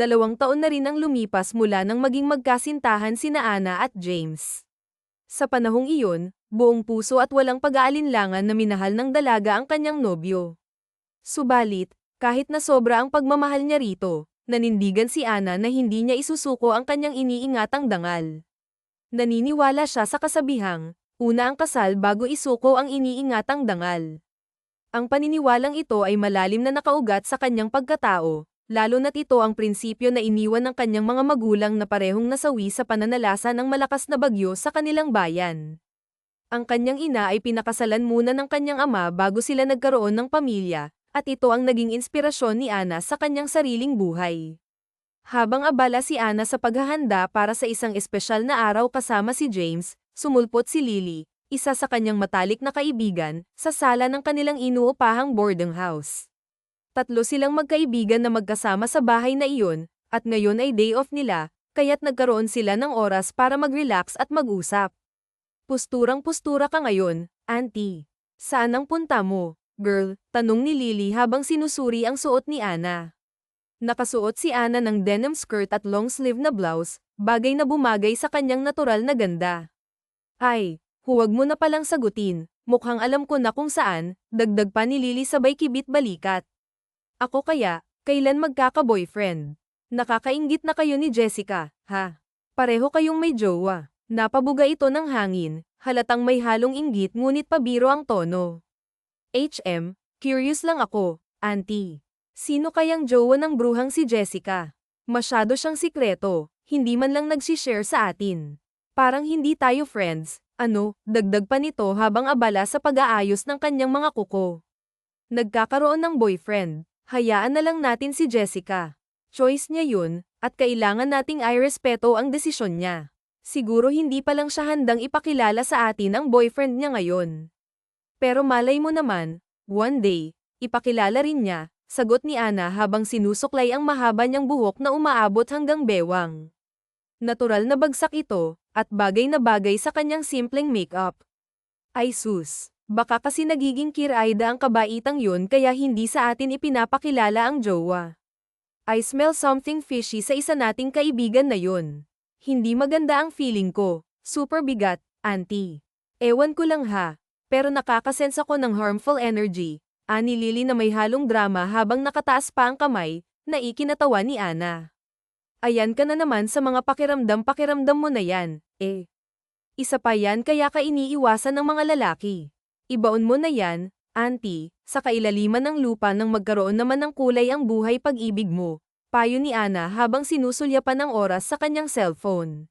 2 taon na rin ang lumipas mula nang maging magkasintahan sina Anna at James. Sa panahong iyon, buong puso at walang pag-aalinlangan na minahal ng dalaga ang kanyang nobyo. Subalit, kahit na sobra ang pagmamahal niya rito, nanindigan si Anna na hindi niya isusuko ang kanyang iniingatang dangal. Naniniwala siya sa kasabihang, una ang kasal bago isuko ang iniingatang dangal. Ang paniniwalang ito ay malalim na nakaugat sa kanyang pagkatao, lalo na't ito ang prinsipyo na iniwan ng kanyang mga magulang na parehong nasawi sa pananalasa ng malakas na bagyo sa kanilang bayan. Ang kanyang ina ay pinakasalan muna ng kanyang ama bago sila nagkaroon ng pamilya, at ito ang naging inspirasyon ni Anna sa kanyang sariling buhay. Habang abala si Anna sa paghahanda para sa isang espesyal na araw kasama si James, sumulpot si Lily, isa sa kanyang matalik na kaibigan, sa sala ng kanilang inuupahang boarding house. 3 silang magkaibigan na magkasama sa bahay na iyon, at ngayon ay day off nila, kaya't nagkaroon sila ng oras para mag-relax at mag-usap. Pusturang-pustura ka ngayon, auntie. Saan ang punta mo, girl? Tanong ni Lily habang sinusuri ang suot ni Anna. Nakasuot si Anna ng denim skirt at long sleeve na blouse, bagay na bumagay sa kanyang natural na ganda. Ay, huwag mo na palang sagutin, mukhang alam ko na kung saan, dagdag pa ni Lily sabay kibit-balikat. Ako kaya, kailan magkaka-boyfriend? Nakakainggit na kayo ni Jessica, ha? Pareho kayong may jowa. Napabuga ito ng hangin, halatang may halong inggit ngunit pabiro ang tono. Curious lang ako, auntie. Sino kayang jowa ng bruhang si Jessica? Masyado siyang sikreto, hindi man lang nagsishare sa atin. Parang hindi tayo friends, ano, dagdag pa nito habang abala sa pag-aayos ng kanyang mga kuko. Nagkakaroon ng boyfriend, hayaan na lang natin si Jessica. Choice niya yun, at kailangan nating irespeto ang desisyon niya. Siguro hindi pa lang siya handang ipakilala sa atin ang boyfriend niya ngayon. Pero malay mo naman, one day, ipakilala rin niya, sagot ni Anna habang sinusuklay ang mahaba niyang buhok na umaabot hanggang bewang. Natural na bagsak ito, at bagay na bagay sa kanyang simpleng makeup. Ay sus, baka kasi nagiging kiraida ang kabaitang yun kaya hindi sa atin ipinapakilala ang jowa. I smell something fishy sa isa nating kaibigan na yun. Hindi maganda ang feeling ko, super bigat, auntie. Ewan ko lang ha, pero nakakasense ako ng harmful energy, ani Lily na may halong drama habang nakataas pa ang kamay, na ikinatawa ni Anna. Ayan ka na naman sa mga pakiramdam mo na yan, eh. Isa pa yan kaya ka iniiwasan ng mga lalaki. Ibaon mo na yan, auntie, sa kailaliman ng lupa nang magkaroon naman ng kulay ang buhay pag-ibig mo. Payo ni Anna habang sinusulyapan ng oras sa kanyang cellphone.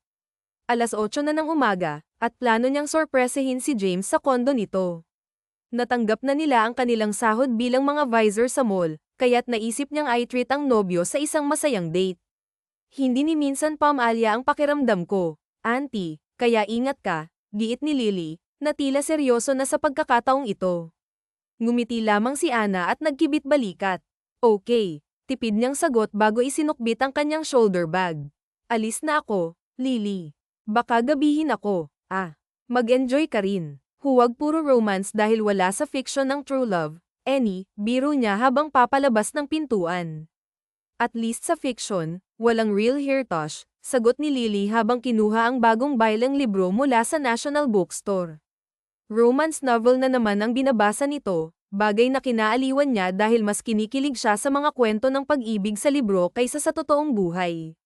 8:00 na ng umaga, at plano niyang sorpresahin si James sa kondo nito. Natanggap na nila ang kanilang sahod bilang mga visor sa mall, kaya't naisip niyang i-treat ang nobyo sa isang masayang date. Hindi ni minsan pamalya ang pakiramdam ko, auntie, kaya ingat ka, giit ni Lily, na tila seryoso na sa pagkakataong ito. Ngumiti lamang si Anna at nagkibit-balikat. Okay. Tipid niyang sagot bago isinukbit ang kanyang shoulder bag. Alis na ako, Lily. Baka gabihin ako, Mag-enjoy ka rin. Huwag puro romance dahil wala sa fiction ng true love, biro niya habang papalabas ng pintuan. At least sa fiction, walang real hair touch, sagot ni Lily habang kinuha ang bagong bailang libro mula sa National Bookstore. Romance novel na naman ang binabasa nito. Bagay na kinaaliwan niya dahil mas kinikilig siya sa mga kwento ng pag-ibig sa libro kaysa sa totoong buhay.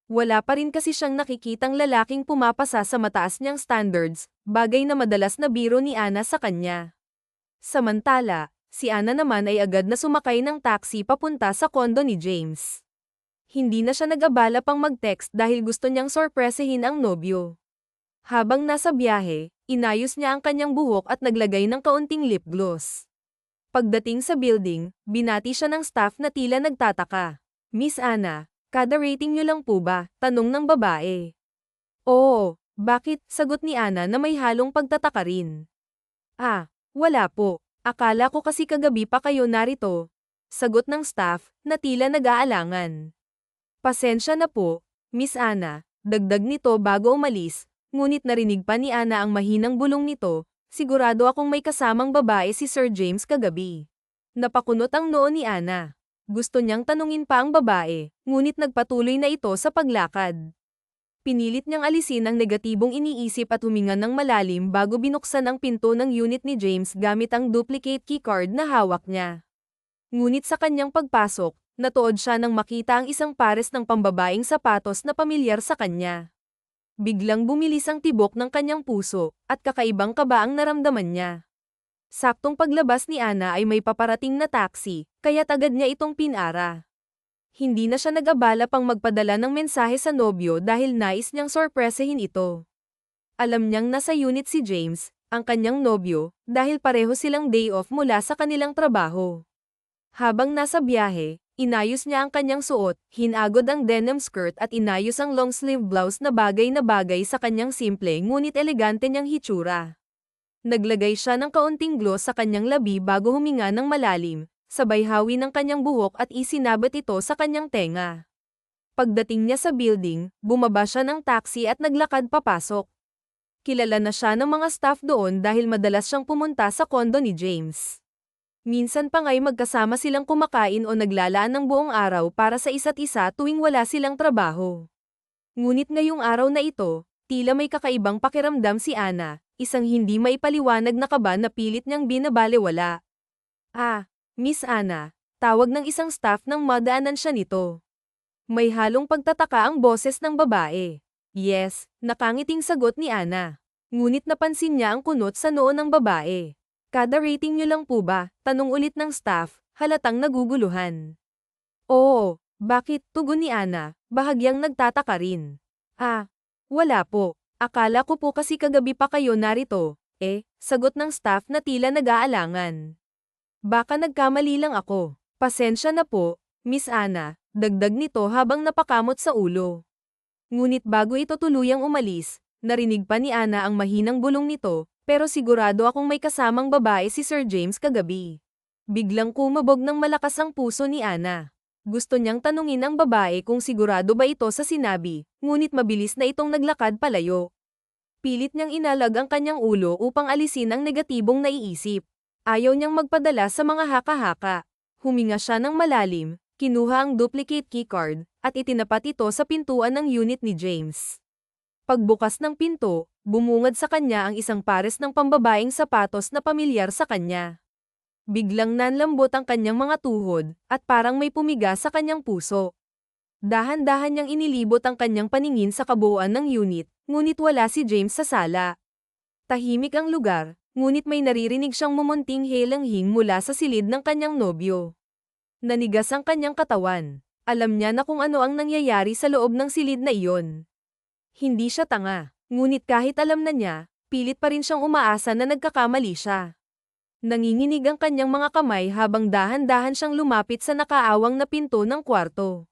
Wala pa rin kasi siyang nakikitang lalaking pumapasa sa mataas niyang standards, bagay na madalas na biro ni Anna sa kanya. Samantala, si Anna naman ay agad na sumakay ng taxi papunta sa kondo ni James. Hindi na siya nag-abala pang mag-text dahil gusto niyang sorpresahin ang nobyo. Habang nasa biyahe, inayos niya ang kanyang buhok at naglagay ng kaunting lip gloss. Pagdating sa building, binati siya ng staff na tila nagtataka. Miss Anna, kada rating niyo lang po ba? Tanong ng babae. Oo, bakit? Sagot ni Anna na may halong pagtataka rin. Wala po. Akala ko kasi kagabi pa kayo narito. Sagot ng staff, na tila nag-aalangan. Pasensya na po, Miss Anna, dagdag nito bago umalis, ngunit narinig pa ni Anna ang mahinang bulong nito. Sigurado akong may kasamang babae si Sir James kagabi. Napakunot ang noo ni Anna. Gusto niyang tanungin pa ang babae, ngunit nagpatuloy na ito sa paglakad. Pinilit niyang alisin ang negatibong iniisip at huminga ng malalim bago binuksan ang pinto ng unit ni James gamit ang duplicate keycard na hawak niya. Ngunit sa kanyang pagpasok, natuod siya nang makita ang isang pares ng pambabaeng sapatos na pamilyar sa kanya. Biglang bumilis ang tibok ng kanyang puso, at kakaibang kaba ang naramdaman niya. Saktong paglabas ni Ana ay may paparating na taxi, kaya't agad niya itong pinara. Hindi na siya nag-abala pang magpadala ng mensahe sa nobyo dahil nais niyang sorpresahin ito. Alam niyang nasa unit si James, ang kanyang nobyo, dahil pareho silang day off mula sa kanilang trabaho. Habang nasa biyahe, inayos niya ang kanyang suot, hinagod ang denim skirt at inayos ang long sleeve blouse na bagay sa kanyang simple ngunit elegante niyang hitsura. Naglagay siya ng kaunting gloss sa kanyang labi bago huminga ng malalim, sabay hawi ng kanyang buhok at isinabit ito sa kanyang tenga. Pagdating niya sa building, bumaba siya ng taxi at naglakad papasok. Kilala na siya ng mga staff doon dahil madalas siyang pumunta sa kondo ni James. Minsan pa nga'y magkasama silang kumakain o naglalaan ng buong araw para sa isa't isa tuwing wala silang trabaho. Ngunit ngayong araw na ito, tila may kakaibang pakiramdam si Ana, isang hindi maipaliwanag na kaba na pilit niyang binabalewala. "Ah, Miss Ana," tawag ng isang staff nang madaanan siya nito. May halong pagtataka ang boses ng babae. "Yes," nakangiting sagot ni Ana. Ngunit napansin niya ang kunot sa noo ng babae. "Kada rating niyo lang po ba?" tanong ulit ng staff, halatang naguguluhan. "Oo, bakit?" tugon ni Ana, bahagyang nagtataka rin. "Ah, wala po. Akala ko po kasi kagabi pa kayo narito." Sagot ng staff na tila nag-aalangan. "Baka nagkamali lang ako. Pasensya na po, Miss Ana," dagdag nito habang napakamot sa ulo. Ngunit bago ito tuluyang umalis, narinig pa ni Ana ang mahinang bulong nito, "Pero sigurado akong may kasamang babae si Sir James kagabi." Biglang kumabog ng malakas ang puso ni Ana. Gusto niyang tanungin ang babae kung sigurado ba ito sa sinabi, ngunit mabilis na itong naglakad palayo. Pilit niyang inalag ang kanyang ulo upang alisin ang negatibong naiisip. Ayaw niyang magpadala sa mga haka-haka. Huminga siya ng malalim, kinuha ang duplicate keycard, at itinapat ito sa pintuan ng unit ni James. Pagbukas ng pinto, bumungad sa kanya ang isang pares ng pambabaeng sapatos na pamilyar sa kanya. Biglang nanlambot ang kanyang mga tuhod, at parang may pumiga sa kanyang puso. Dahan-dahan niyang inilibot ang kanyang paningin sa kabuuan ng unit, ngunit wala si James sa sala. Tahimik ang lugar, ngunit may naririnig siyang mumunting helanghing mula sa silid ng kanyang nobyo. Nanigas ang kanyang katawan. Alam niya na kung ano ang nangyayari sa loob ng silid na iyon. Hindi siya tanga, ngunit kahit alam na niya, pilit pa rin siyang umaasa na nagkakamali siya. Nanginginig ang kanyang mga kamay habang dahan-dahan siyang lumapit sa nakaawang na pinto ng kwarto.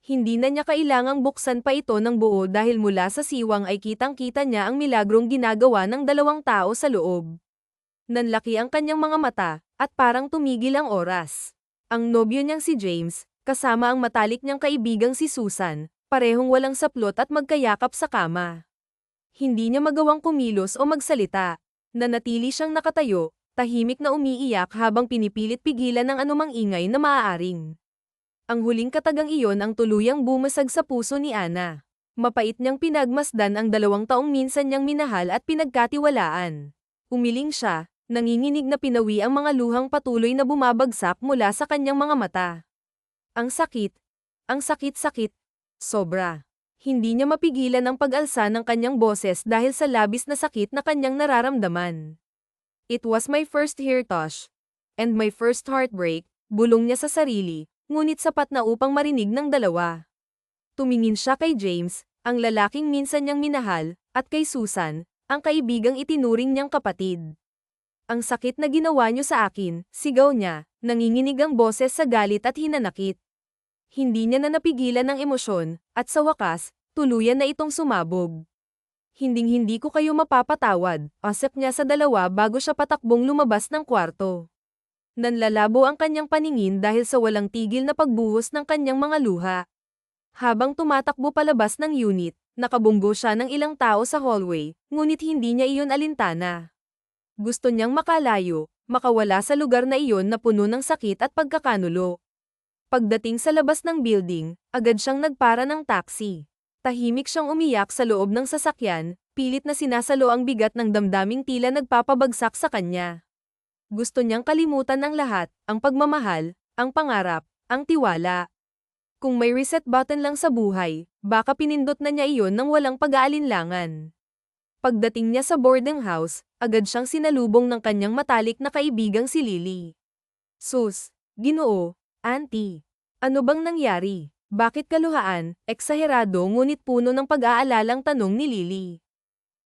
Hindi na niya kailangang buksan pa ito ng buo dahil mula sa siwang ay kitang-kita niya ang milagrong ginagawa ng dalawang tao sa loob. Nanlaki ang kanyang mga mata, at parang tumigil ang oras. Ang nobyo niyang si James, kasama ang matalik niyang kaibigang si Susan, parehong walang saplot at magkayakap sa kama. Hindi niya magawang kumilos o magsalita. Nanatili siyang nakatayo, tahimik na umiiyak habang pinipilit pigilan ng anumang ingay na maaaring. Ang huling katagang iyon ang tuluyang bumasag sa puso ni Ana. Mapait niyang pinagmasdan ang 2 taong minsan niyang minahal at pinagkatiwalaan. Umiling siya, nanginginig na pinawi ang mga luhang patuloy na bumabagsak mula sa kanyang mga mata. Ang sakit, sobra. Hindi niya mapigilan ang pag-alsa ng kanyang boses dahil sa labis na sakit na kanyang nararamdaman. "It was my first hair touch. And my first heartbreak," bulong niya sa sarili, ngunit sapat na upang marinig ng dalawa. Tumingin siya kay James, ang lalaking minsan niyang minahal, at kay Susan, ang kaibigang itinuring niyang kapatid. "Ang sakit na ginawa niyo sa akin," sigaw niya, nanginginig ang boses sa galit at hinanakit. Hindi niya na napigilan ang emosyon, at sa wakas, tuluyan na itong sumabog. "Hinding-hindi ko kayo mapapatawad," asap niya sa dalawa bago siya patakbong lumabas ng kwarto. Nanlalabo ang kanyang paningin dahil sa walang tigil na pagbuhos ng kanyang mga luha. Habang tumatakbo palabas ng unit, nakabunggo siya ng ilang tao sa hallway, ngunit hindi niya iyon alintana. Gusto niyang makalayo, makawala sa lugar na iyon na puno ng sakit at pagkakanulo. Pagdating sa labas ng building, agad siyang nagpara ng taxi. Tahimik siyang umiyak sa loob ng sasakyan, pilit na sinasalo ang bigat ng damdaming tila nagpapabagsak sa kanya. Gusto niyang kalimutan ang lahat, ang pagmamahal, ang pangarap, ang tiwala. Kung may reset button lang sa buhay, baka pinindot na niya iyon nang walang pag-aalinlangan. Pagdating niya sa boarding house, agad siyang sinalubong ng kanyang matalik na kaibigang si Lily. Sus, Ginoo, Auntie. Ano bang nangyari? Bakit kaluhaan, eksaherado ngunit puno ng pag-aalalang tanong ni Lily.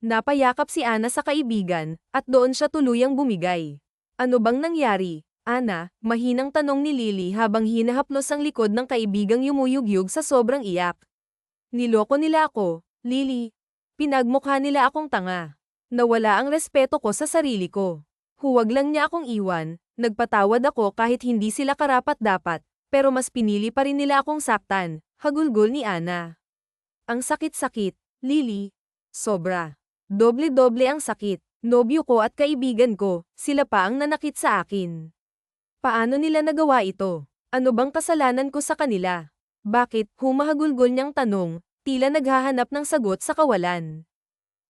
Napayakap si Ana sa kaibigan, at doon siya tuluyang bumigay. Ano bang nangyari, Ana? Mahinang tanong ni Lily habang hinahaplos ang likod ng kaibigang yumuyugyug sa sobrang iyak. Niloko nila ako, Lily. Pinagmukha nila akong tanga. Nawala ang respeto ko sa sarili ko. Huwag lang niya akong iwan, nagpatawad ako kahit hindi sila karapat-dapat, pero mas pinili pa rin nila akong saktan, hagulgol ni Ana. Ang sakit-sakit, Lily. Sobra. Doble-doble ang sakit. Nobyo ko at kaibigan ko, sila pa ang nanakit sa akin. Paano nila nagawa ito? Ano bang kasalanan ko sa kanila? Bakit? Humahagulgol niyang tanong, tila naghahanap ng sagot sa kawalan.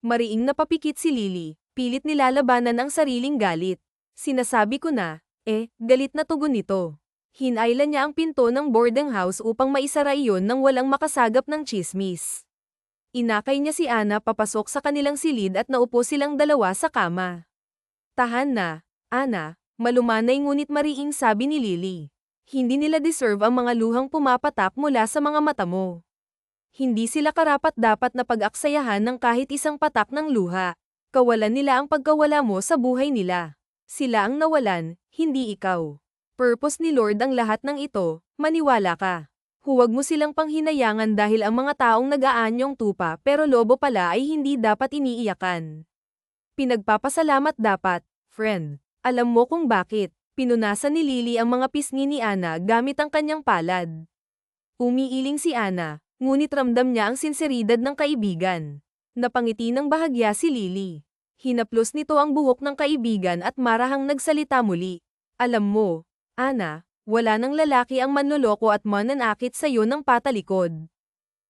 Mariing napapikit si Lily, pilit nilalabanan ang sariling galit. Sinasabi ko na, galit na tugon nito. Hinailan niya ang pinto ng boarding house upang maisara iyon nang walang makasagap ng tsismis. Inakay niya si Ana papasok sa kanilang silid at naupo silang dalawa sa kama. Tahan na, Ana, malumanay ngunit mariing sabi ni Lily. Hindi nila deserve ang mga luhang pumapatak mula sa mga mata mo. Hindi sila karapat-dapat na pag-aksayahan ng kahit isang patak ng luha. Kawalan nila ang pagkawala mo sa buhay nila. Sila ang nawalan, hindi ikaw. Purpose ni Lord ang lahat ng ito, maniwala ka. Huwag mo silang panghinayangan dahil ang mga taong nag-aanyong tupa pero lobo pala ay hindi dapat iniiyakan. Pinagpapasalamat dapat, friend. Alam mo kung bakit. Pinunasan ni Lily ang mga pisngi ni Ana gamit ang kanyang palad. Umiiling si Ana, ngunit ramdam niya ang sinseridad ng kaibigan. Napangiti ng bahagya si Lily. Hinaplos nito ang buhok ng kaibigan at marahang nagsalita muli. Alam mo, Ana, wala nang lalaki ang manloloko at mananakit sa'yo ng patalikod.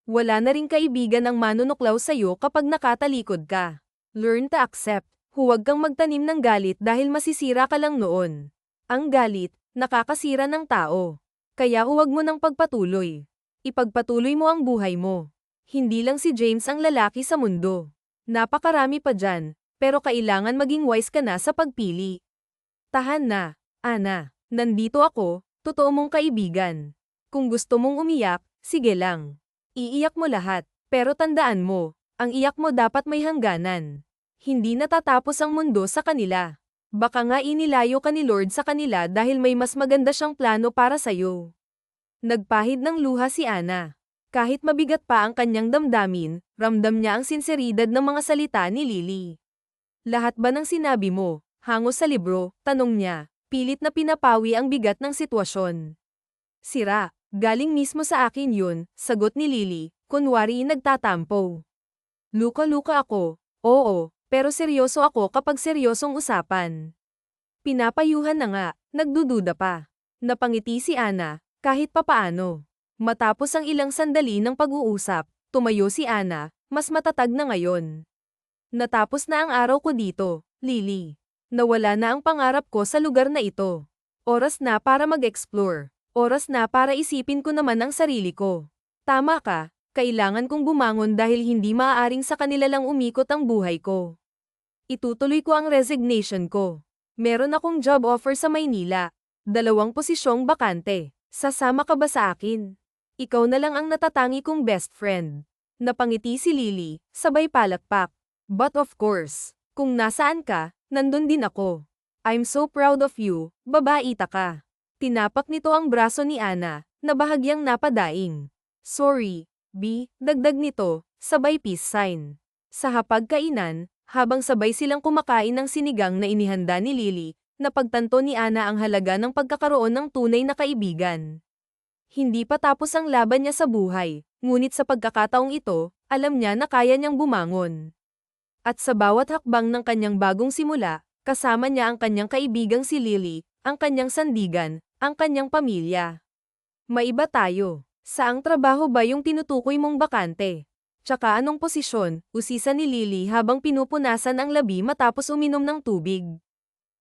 Wala na ring kaibigan ang manunuklaw sa'yo kapag nakatalikod ka. Learn to accept. Huwag kang magtanim ng galit dahil masisira ka lang noon. Ang galit, nakakasira ng tao. Kaya huwag mo nang pagpatuloy. Ipagpatuloy mo ang buhay mo. Hindi lang si James ang lalaki sa mundo. Napakarami pa dyan, pero kailangan maging wise ka na sa pagpili. Tahan na, Ana. Nandito ako, totoo mong kaibigan. Kung gusto mong umiyak, sige lang. Iiyak mo lahat, pero tandaan mo, ang iyak mo dapat may hangganan. Hindi natatapos ang mundo sa kanila. Baka nga inilayo ka ni Lord sa kanila dahil may mas maganda siyang plano para sa'yo. Nagpahid ng luha si Ana. Kahit mabigat pa ang kanyang damdamin, ramdam niya ang sinseridad ng mga salita ni Lily. Lahat ba ng sinabi mo, hango sa libro, tanong niya. Pilit na pinapawi ang bigat ng sitwasyon. Sira, galing mismo sa akin yun, sagot ni Lily, kunwari nagtatampo. Luka-luka ako, oo, pero seryoso ako kapag seryosong usapan. Pinapayuhan na nga, nagdududa pa. Napangiti si Ana, kahit papaano. Matapos ang ilang sandali ng pag-uusap, tumayo si Ana, mas matatag na ngayon. Natapos na ang araw ko dito, Lily. Nawala na ang pangarap ko sa lugar na ito. Oras na para mag-explore. Oras na para isipin ko naman ang sarili ko. Tama ka, kailangan kong bumangon dahil hindi maaaring sa kanila lang umikot ang buhay ko. Itutuloy ko ang resignation ko. Meron akong job offer sa Maynila. 2 posisyong bakante. Sasama ka ba sa akin? Ikaw na lang ang natatangi kong best friend. Napangiti si Lily, sabay palakpak. But of course, kung nasaan ka, nandun din ako. I'm so proud of you, babaita ka. Tinapak nito ang braso ni Ana, na bahagyang napadaing. Sorry, B, dagdag nito, sabay peace sign. Sa hapagkainan, habang sabay silang kumakain ng sinigang na inihanda ni Lily, napagtanto ni Ana ang halaga ng pagkakaroon ng tunay na kaibigan. Hindi pa tapos ang laban niya sa buhay, ngunit sa pagkakataong ito, alam niya na kaya niyang bumangon. At sa bawat hakbang ng kanyang bagong simula, kasama niya ang kanyang kaibigang si Lily, ang kanyang sandigan, ang kanyang pamilya. Maiba tayo. Saang trabaho ba yung tinutukoy mong bakante? Tsaka anong posisyon? Usisa ni Lily habang pinupunasan ang labi matapos uminom ng tubig.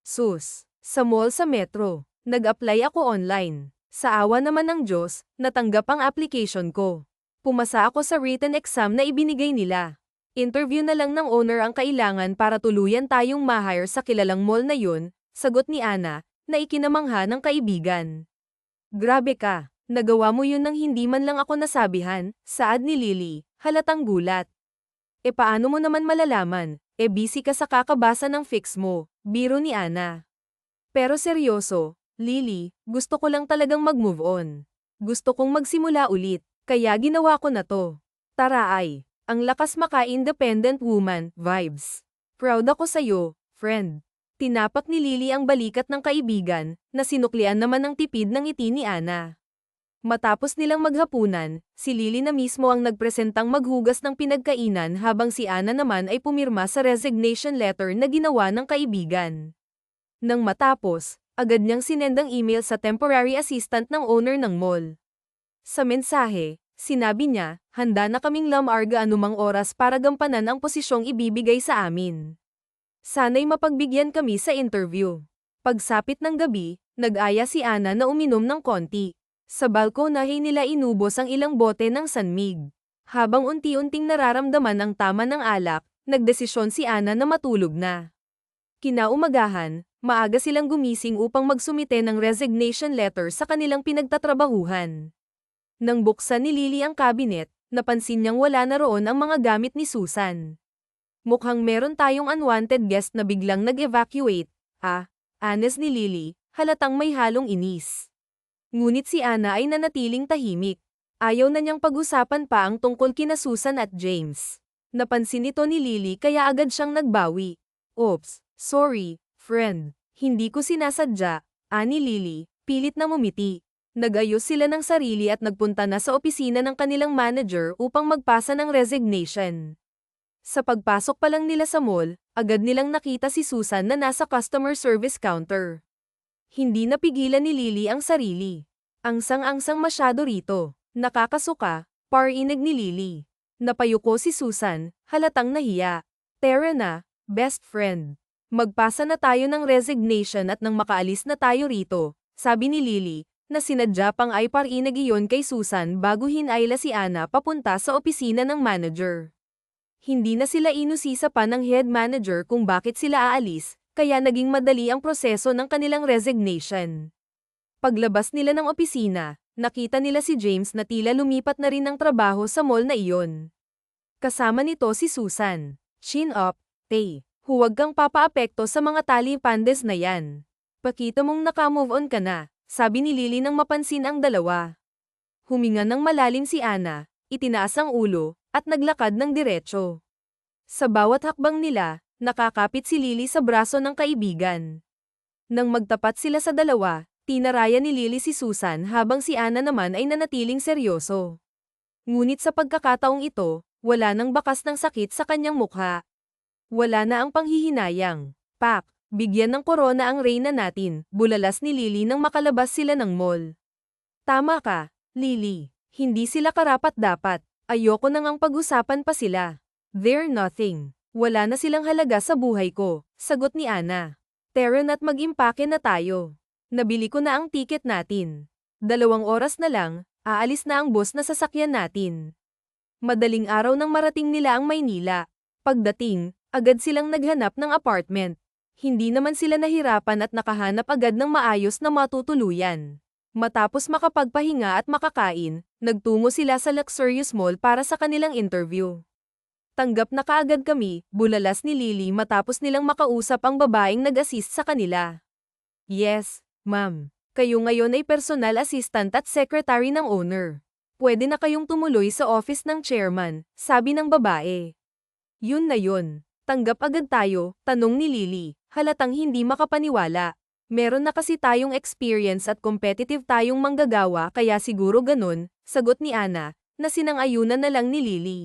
Sus, sa mall sa metro. Nag-apply ako online. Sa awa naman ng Diyos, natanggap ang application ko. Pumasa ako sa written exam na ibinigay nila. Interview na lang ng owner ang kailangan para tuluyan tayong ma-hire sa kilalang mall na yun, sagot ni Ana, na ikinamangha ng kaibigan. Grabe ka, nagawa mo yun nang hindi man lang ako nasabihan, saad ni Lily, halatang gulat. E paano mo naman malalaman, busy ka sa kakabasa ng fix mo, biro ni Ana. Pero seryoso, Lily, gusto ko lang talagang mag-move on. Gusto kong magsimula ulit, kaya ginawa ko na to. Tara ay, ang lakas maka-independent woman, vibes. Proud ako sa'yo, friend. Tinapak ni Lily ang balikat ng kaibigan, na sinuklian naman ng tipid ng ngiti ni Ana. Matapos nilang maghapunan, si Lily na mismo ang nagpresentang maghugas ng pinagkainan habang si Ana naman ay pumirma sa resignation letter na ginawa ng kaibigan. Nang matapos, agad niyang sinend ang email sa temporary assistant ng owner ng mall. Sa mensahe, sinabi niya, handa na kaming lamarga anumang oras para gampanan ang posisyong ibibigay sa amin. Sana'y mapagbigyan kami sa interview. Pagsapit ng gabi, nag-aya si Ana na uminom ng konti. Sa balkonahe nila inubos ang ilang bote ng sanmig. Habang unti-unting nararamdaman ang tama ng alak, nagdesisyon si Ana na matulog na. Kinaumagahan, maaga silang gumising upang magsumite ng resignation letter sa kanilang pinagtatrabahuhan. Nang buksan ni Lily ang cabinet, napansin niyang wala na roon ang mga gamit ni Susan. Mukhang meron tayong unwanted guest na biglang nag-evacuate, anes ni Lily, halatang may halong inis. Ngunit si Ana ay nanatiling tahimik. Ayaw na niyang pag-usapan pa ang tungkol kina Susan at James. Napansin ito ni Lily kaya agad siyang nagbawi. Oops, sorry, friend. Hindi ko sinasadya, ani Lily, pilit na ngumiti. Nag-ayos sila ng sarili at nagpunta na sa opisina ng kanilang manager upang magpasa ng resignation. Sa pagpasok pa lang nila sa mall, agad nilang nakita si Susan na nasa customer service counter. Hindi napigilan ni Lily ang sarili. Angsang-angsang masyado rito. Nakakasuka, parinig ni Lily. Napayuko si Susan, halatang nahiya. Tara na, best friend. Magpasa na tayo ng resignation at nang makaalis na tayo rito, sabi ni Lily, na sinadya pang ay parinig iyon kay Susan bago hinayla si Ana papunta sa opisina ng manager. Hindi na sila inusisa pa ng head manager kung bakit sila aalis, kaya naging madali ang proseso ng kanilang resignation. Paglabas nila ng opisina, nakita nila si James na tila lumipat na rin ng trabaho sa mall na iyon. Kasama nito si Susan. Chin up, Tay. Huwag kang papaapekto sa mga tali pandes na yan. Pakita mong naka-move on ka na, sabi ni Lily nang mapansin ang dalawa. Huminga ng malalim si Ana, itinaas ang ulo, at naglakad ng diretso. Sa bawat hakbang nila, nakakapit si Lily sa braso ng kaibigan. Nang magtapat sila sa dalawa, tinaraya ni Lily si Susan habang si Ana naman ay nanatiling seryoso. Ngunit sa pagkakataong ito, wala nang bakas ng sakit sa kanyang mukha. Wala na ang panghihinayang. Pak, bigyan ng korona ang reyna natin, bulalas ni Lily nang makalabas sila ng mall. Tama ka, Lily. Hindi sila karapat-dapat. Ayoko nang ang pag-usapan pa sila. They're nothing. Wala na silang halaga sa buhay ko, sagot ni Ana. Tara na't mag-impake na tayo. Nabili ko na ang tiket natin. 2 oras na lang, aalis na ang bus na sasakyan natin. Madaling araw nang marating nila ang Maynila. Pagdating, agad silang naghanap ng apartment. Hindi naman sila nahirapan at nakahanap agad ng maayos na matutuluyan. Matapos makapagpahinga at makakain, nagtungo sila sa luxurious mall para sa kanilang interview. Tanggap na kaagad kami, bulalas ni Lily matapos nilang makausap ang babaeng nag-assist sa kanila. Yes, ma'am. Kayo ngayon ay personal assistant at secretary ng owner. Pwede na kayong tumuloy sa office ng chairman, sabi ng babae. Yun na yun. Tanggap agad tayo, tanong ni Lily, halatang hindi makapaniwala. Meron na kasi tayong experience at competitive tayong manggagawa kaya siguro ganun, sagot ni Ana, na sinang-ayunan na lang ni Lily.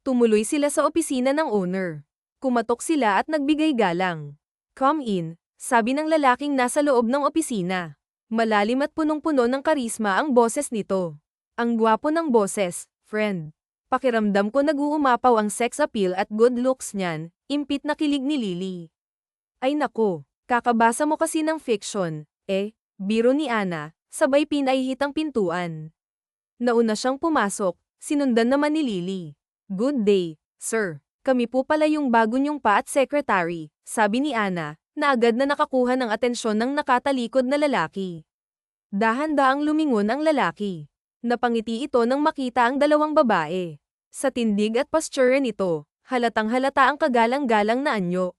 Tumuloy sila sa opisina ng owner. Kumatok sila at nagbigay galang. Come in, sabi ng lalaking nasa loob ng opisina. Malalim at punong-puno ng karisma ang boses nito. Ang gwapo ng boses, friend. Pakiramdam ko nag-uumapaw ang sex appeal at good looks niyan, impit na kilig ni Lily. Ay nako, kakabasa mo kasi ng fiction, biro ni Ana, sabay pinahihit ang pintuan. Nauna siyang pumasok, sinundan naman ni Lily. Good day, sir. Kami po pala yung bago niyong pa at secretary, sabi ni Ana, na agad na nakakuha ng atensyon ng nakatalikod na lalaki. Dahan-daang lumingon ang lalaki. Napangiti ito nang makita ang dalawang babae. Sa tindig at posture nito, halatang-halata ang kagalang-galang na anyo.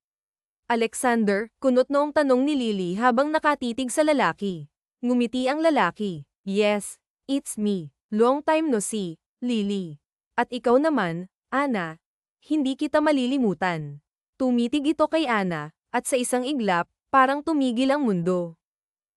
Alexander, kunot noong tanong ni Lily habang nakatitig sa lalaki. Ngumiti ang lalaki. Yes, it's me. Long time no see, Lily. At ikaw naman, Ana. Hindi kita malilimutan. Tumitig ito kay Ana, at sa isang iglap, parang tumigil ang mundo.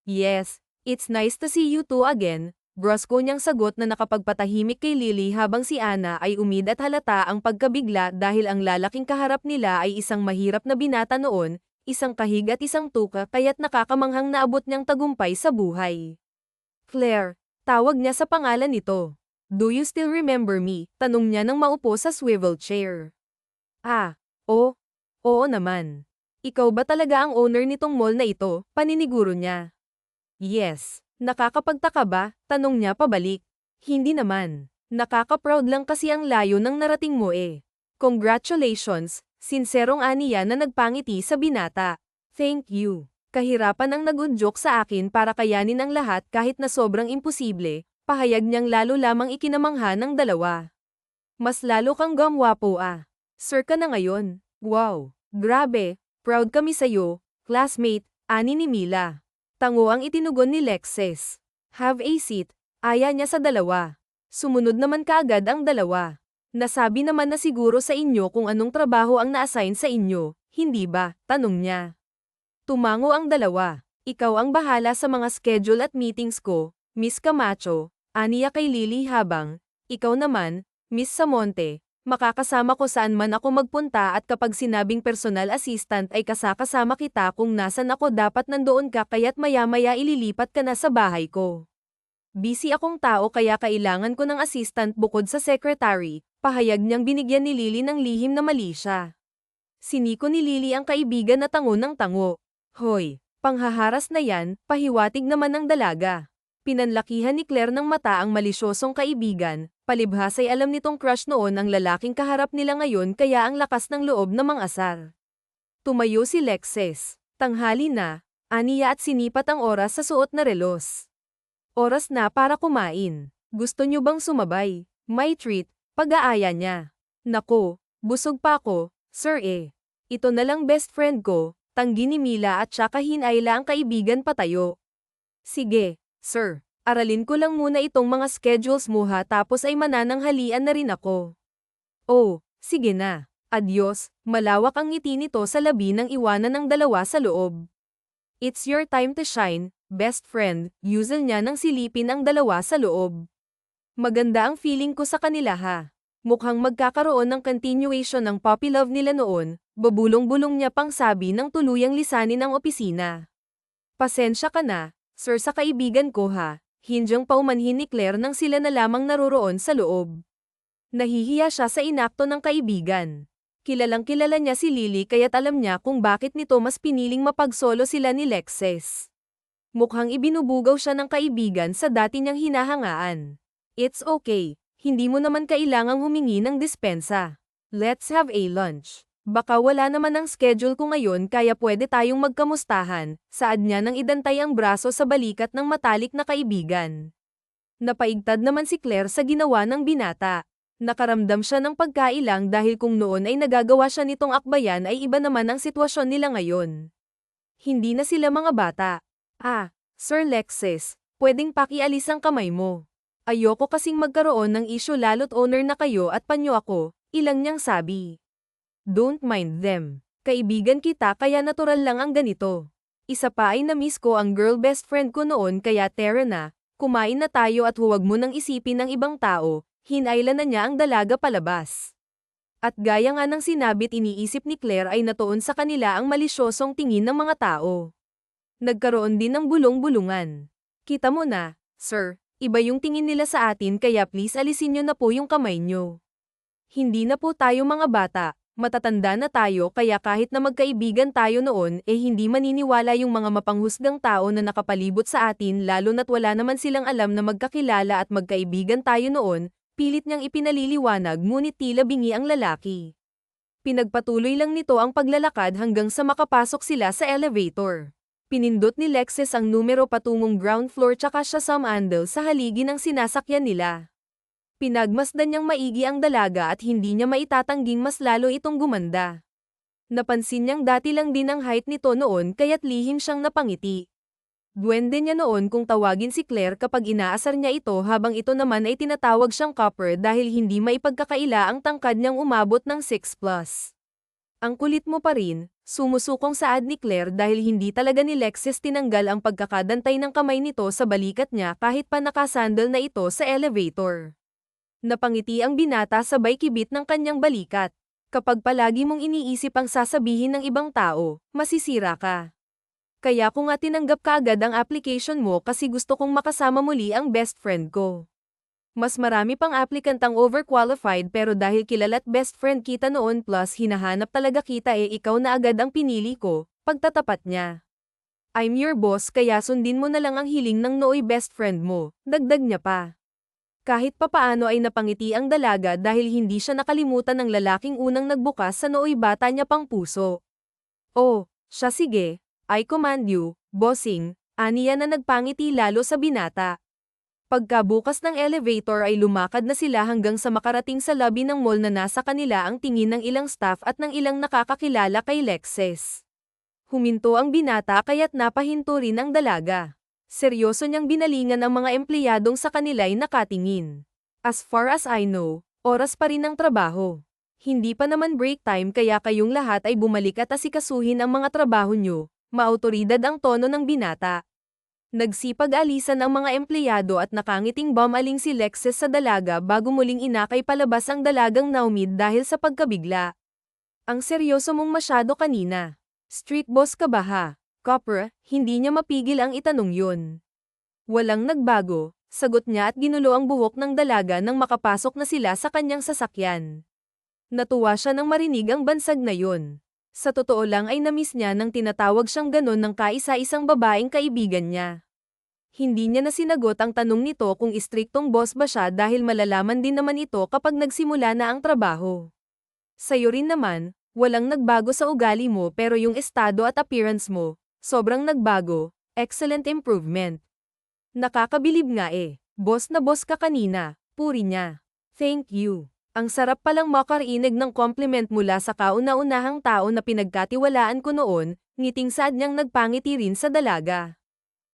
Yes, it's nice to see you two again. Brusko niyang sagot na nakapagpatahimik kay Lily habang si Ana ay umid at halata ang pagkabigla dahil ang lalaking kaharap nila ay isang mahirap na binata noon, isang kahig at isang tuka kaya't nakakamanghang naabot niyang tagumpay sa buhay. Claire, tawag niya sa pangalan nito. Do you still remember me? Tanong niya nang maupo sa swivel chair. Oo naman. Ikaw ba talaga ang owner nitong mall na ito? Paniniguro niya. Yes. Nakakapagtaka ba? Tanong niya pabalik. Hindi naman. Nakaka-proud lang kasi ang layo ng narating mo Congratulations, sinserong aniya na nagpangiti sa binata. Thank you. Kahirapan ang nag-udyok sa akin para kayanin ang lahat kahit na sobrang imposible, pahayag niyang lalo lamang ikinamangha ng dalawa. Mas lalo kang gamwapo Sir ka na ngayon. Wow. Grabe, proud kami sa'yo, classmate, ani ni Mila. Tango ang itinugon ni Lexis. Have a seat, aya niya sa dalawa. Sumunod naman kaagad ang dalawa. Nasabi naman na siguro sa inyo kung anong trabaho ang na-assign sa inyo, hindi ba? Tanong niya. Tumango ang dalawa. Ikaw ang bahala sa mga schedule at meetings ko, Miss Camacho, aniya kay Lily habang, ikaw naman, Miss Samonte, makakasama ko saan man ako magpunta at kapag sinabing personal assistant ay kasakasama kita kung nasan ako dapat nandoon ka kaya't maya-maya ililipat ka na sa bahay ko. Busy akong tao kaya kailangan ko ng assistant bukod sa secretary, pahayag niyang binigyan ni Lily ng lihim na mali siya. Siniko ni Lily ang kaibigan na tango ng tango. Hoy, panghaharas na yan, pahiwatig naman ng dalaga. Pinanlakihan ni Claire ng mata ang malisyosong kaibigan, palibhas ay alam nitong crush noon ang lalaking kaharap nila ngayon kaya ang lakas ng loob na mang-asar. Tumayo si Lexis. Tanghali na, aniya at sinipat ang oras sa suot na relos. Oras na para kumain. Gusto niyo bang sumabay? May treat, pag-aaya niya. Nako, busog pa ako, sir Ito na lang best friend ko, tanggi ni Mila at saka hinayla ang kaibigan patayo. Sige. Sir, aralin ko lang muna itong mga schedules mo tapos ay manananghalian na rin ako. Oh, sige na. Adios, malawak ang ngiti nito sa labi nang iwanan ng dalawa sa loob. It's your time to shine, best friend, usual niya nang silipin ang dalawa sa loob. Maganda ang feeling ko sa kanila Mukhang magkakaroon ng continuation ng puppy love nila noon, babulong-bulong niya pang sabi nang tuluyang lisanin ang opisina. Pasensya ka na. Sir sa kaibigan ko Hindyang paumanhin ni Claire nang sila na lamang naroroon sa loob. Nahihiya siya sa inakto ng kaibigan. Kilalang-kilala niya si Lily kaya't alam niya kung bakit nito mas piniling mapagsolo sila ni Lexis. Mukhang ibinubugaw siya ng kaibigan sa dati niyang hinahangaan. It's okay, hindi mo naman kailangang humingi ng dispensa. Let's have a lunch. Baka wala naman ang schedule ko ngayon kaya pwede tayong magkamustahan, saad niya nang idantay ang braso sa balikat ng matalik na kaibigan. Napaigtad naman si Claire sa ginawa ng binata. Nakaramdam siya ng pagkailang dahil kung noon ay nagagawa siya nitong akbayan ay iba naman ang sitwasyon nila ngayon. Hindi na sila mga bata. Sir Lexis, pwedeng pakialis ang kamay mo. Ayoko kasing magkaroon ng issue lalo't owner na kayo at panyo ako, ilang niyang sabi. Don't mind them. Kaibigan kita kaya natural lang ang ganito. Isa pa ay na-miss ko ang girl best friend ko noon kaya tara na, kumain na tayo at huwag mo nang isipin ng ibang tao, hinayla na niya ang dalaga palabas. At gaya nga ng sinabit iniisip ni Claire ay natuon sa kanila ang malisyosong tingin ng mga tao. Nagkaroon din ng bulong-bulungan. Kita mo na, sir, iba yung tingin nila sa atin kaya please alisin nyo na po yung kamay nyo. Hindi na po tayo mga bata, matatanda na tayo kaya kahit na magkaibigan tayo noon hindi maniniwala yung mga mapanghusgang tao na nakapalibot sa atin lalo na't wala naman silang alam na magkakilala at magkaibigan tayo noon, pilit niyang ipinaliliwanag ngunit tila bingi ang lalaki. Pinagpatuloy lang nito ang paglalakad hanggang sa makapasok sila sa elevator. Pinindot ni Lexus ang numero patungong ground floor tsaka siya sumandal sa haligi ng sinasakyan nila. Pinagmasdan niyang maigi ang dalaga at hindi niya maitatangging mas lalo itong gumanda. Napansin niyang dati lang din ang height nito noon kaya't lihim siyang napangiti. Duwende niya noon kung tawagin si Claire kapag inaasar niya ito habang ito naman ay tinatawag siyang copper dahil hindi maipagkakaila ang tangkad niyang umabot ng 6+. Ang kulit mo pa rin, sumusukong saad ni Claire dahil hindi talaga ni Lexus tinanggal ang pagkakadantay ng kamay nito sa balikat niya kahit pa nakasandal na ito sa elevator. Napangiti ang binata sabay kibit ng kanyang balikat. Kapag palagi mong iniisip ang sasabihin ng ibang tao, masisira ka. Kaya ko nga tinanggap kaagad ang application mo kasi gusto kong makasama muli ang best friend ko. Mas marami pang applicant ang overqualified pero dahil kilala't best friend kita noon plus hinahanap talaga kita ikaw na agad ang pinili ko, pagtatapat niya. I'm your boss kaya sundin mo na lang ang hiling ng nooy best friend mo, dagdag niya pa. Kahit papaano ay napangiti ang dalaga dahil hindi siya nakalimutan ng lalaking unang nagbukas sa nooy bata niya pang puso. Oh, siya sige, I command you, bossing, aniya na nagpangiti lalo sa binata. Pagkabukas ng elevator ay lumakad na sila hanggang sa makarating sa lobby ng mall na nasa kanila ang tingin ng ilang staff at ng ilang nakakakilala kay Lexus. Huminto ang binata kaya't napahinto rin ang dalaga. Seryoso niyang binalingan ang mga empleyadong sa kanila'y nakatingin. As far as I know, oras pa rin ang trabaho. Hindi pa naman break time kaya kayong lahat ay bumalik at asikasuhin ang mga trabaho nyo, maautoridad ang tono ng binata. Nagsipag-alisan ang mga empleyado at nakangiting bumaling si Lexus sa dalaga bago muling inakay palabas ang dalagang naumid dahil sa pagkabigla. Ang seryoso mong masyado kanina. Street boss ka ba ha? Copper, hindi niya mapigil ang itanong yun. Walang nagbago, sagot niya at ginulo ang buhok ng dalaga nang makapasok na sila sa kanyang sasakyan. Natuwa siya nang marinig ang bansag na yun. Sa totoo lang ay namiss niya nang tinatawag siyang ganon ng kaisa-isang babaeng kaibigan niya. Hindi niya na sinagot ang tanong nito kung istriktong boss ba siya dahil malalaman din naman ito kapag nagsimula na ang trabaho. Sa'yo rin naman, walang nagbago sa ugali mo pero yung estado at appearance mo, sobrang nagbago, excellent improvement. Nakakabilib nga boss na boss ka kanina, puri niya. Thank you. Ang sarap palang makarinig ng compliment mula sa kauna-unahang tao na pinagkatiwalaan ko noon, ngiting saad niyang nagpangiti rin sa dalaga.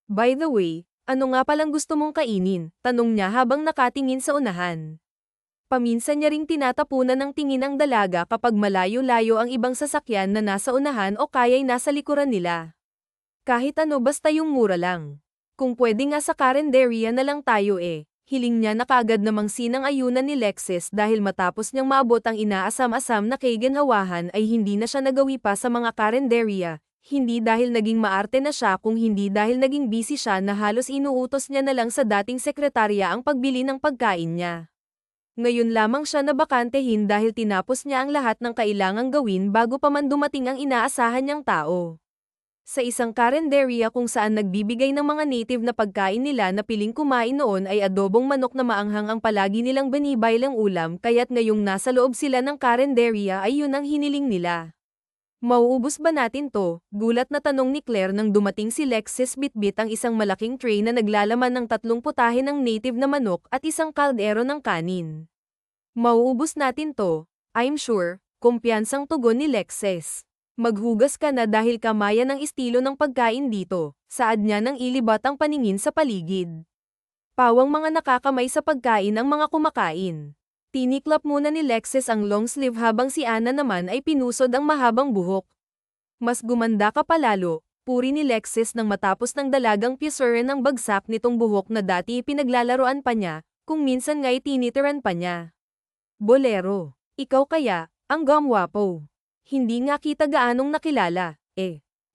By the way, ano nga palang gusto mong kainin? Tanong niya habang nakatingin sa unahan. Paminsan niya ring tinatapunan ng tingin ang dalaga kapag malayo-layo ang ibang sasakyan na nasa unahan o kaya'y nasa likuran nila. Kahit ano basta yung mura lang. Kung pwede nga sa karenderya na lang tayo hiling niya na kaagad namang sinang-ayunan ni Lexus dahil matapos niyang maabot ang inaasam-asam na kaiganhawahan ay hindi na siya nagawi pa sa mga karenderya, hindi dahil naging maarte na siya kung hindi dahil naging busy siya na halos inuutos niya na lang sa dating sekretarya ang pagbili ng pagkain niya. Ngayon lamang siya nabakantehin dahil tinapos niya ang lahat ng kailangang gawin bago pa man dumating ang inaasahan niyang tao. Sa isang karenderya kung saan nagbibigay ng mga native na pagkain nila na piling kumain noon ay adobong manok na maanghang ang palagi nilang binibaylang ulam kaya't ngayong nasa loob sila ng karenderya ay yun ang hiniling nila. Mauubos ba natin to? Gulat na tanong ni Claire nang dumating si Lexus bitbit ang isang malaking tray na naglalaman ng 3 putahe ng native na manok at isang kaldero ng kanin. Mauubos natin to, I'm sure, kumpiyansang tugon ni Lexus. Maghugas ka na dahil kamaya ng estilo ng pagkain dito, saad niya nang ilibat ang paningin sa paligid. Pawang mga nakakamay sa pagkain ang mga kumakain. Tiniklap muna ni Lexus ang long sleeve habang si Anna naman ay pinusod ang mahabang buhok. Mas gumanda ka palalo, puri ni Lexus nang matapos ng dalagang pisurin ang bagsak nitong buhok na dati pinaglalaroan pa niya, kung minsan nga'y tinitiran pa niya. Bolero, ikaw kaya, ang gumwapo. Hindi nga kita gaanong nakilala,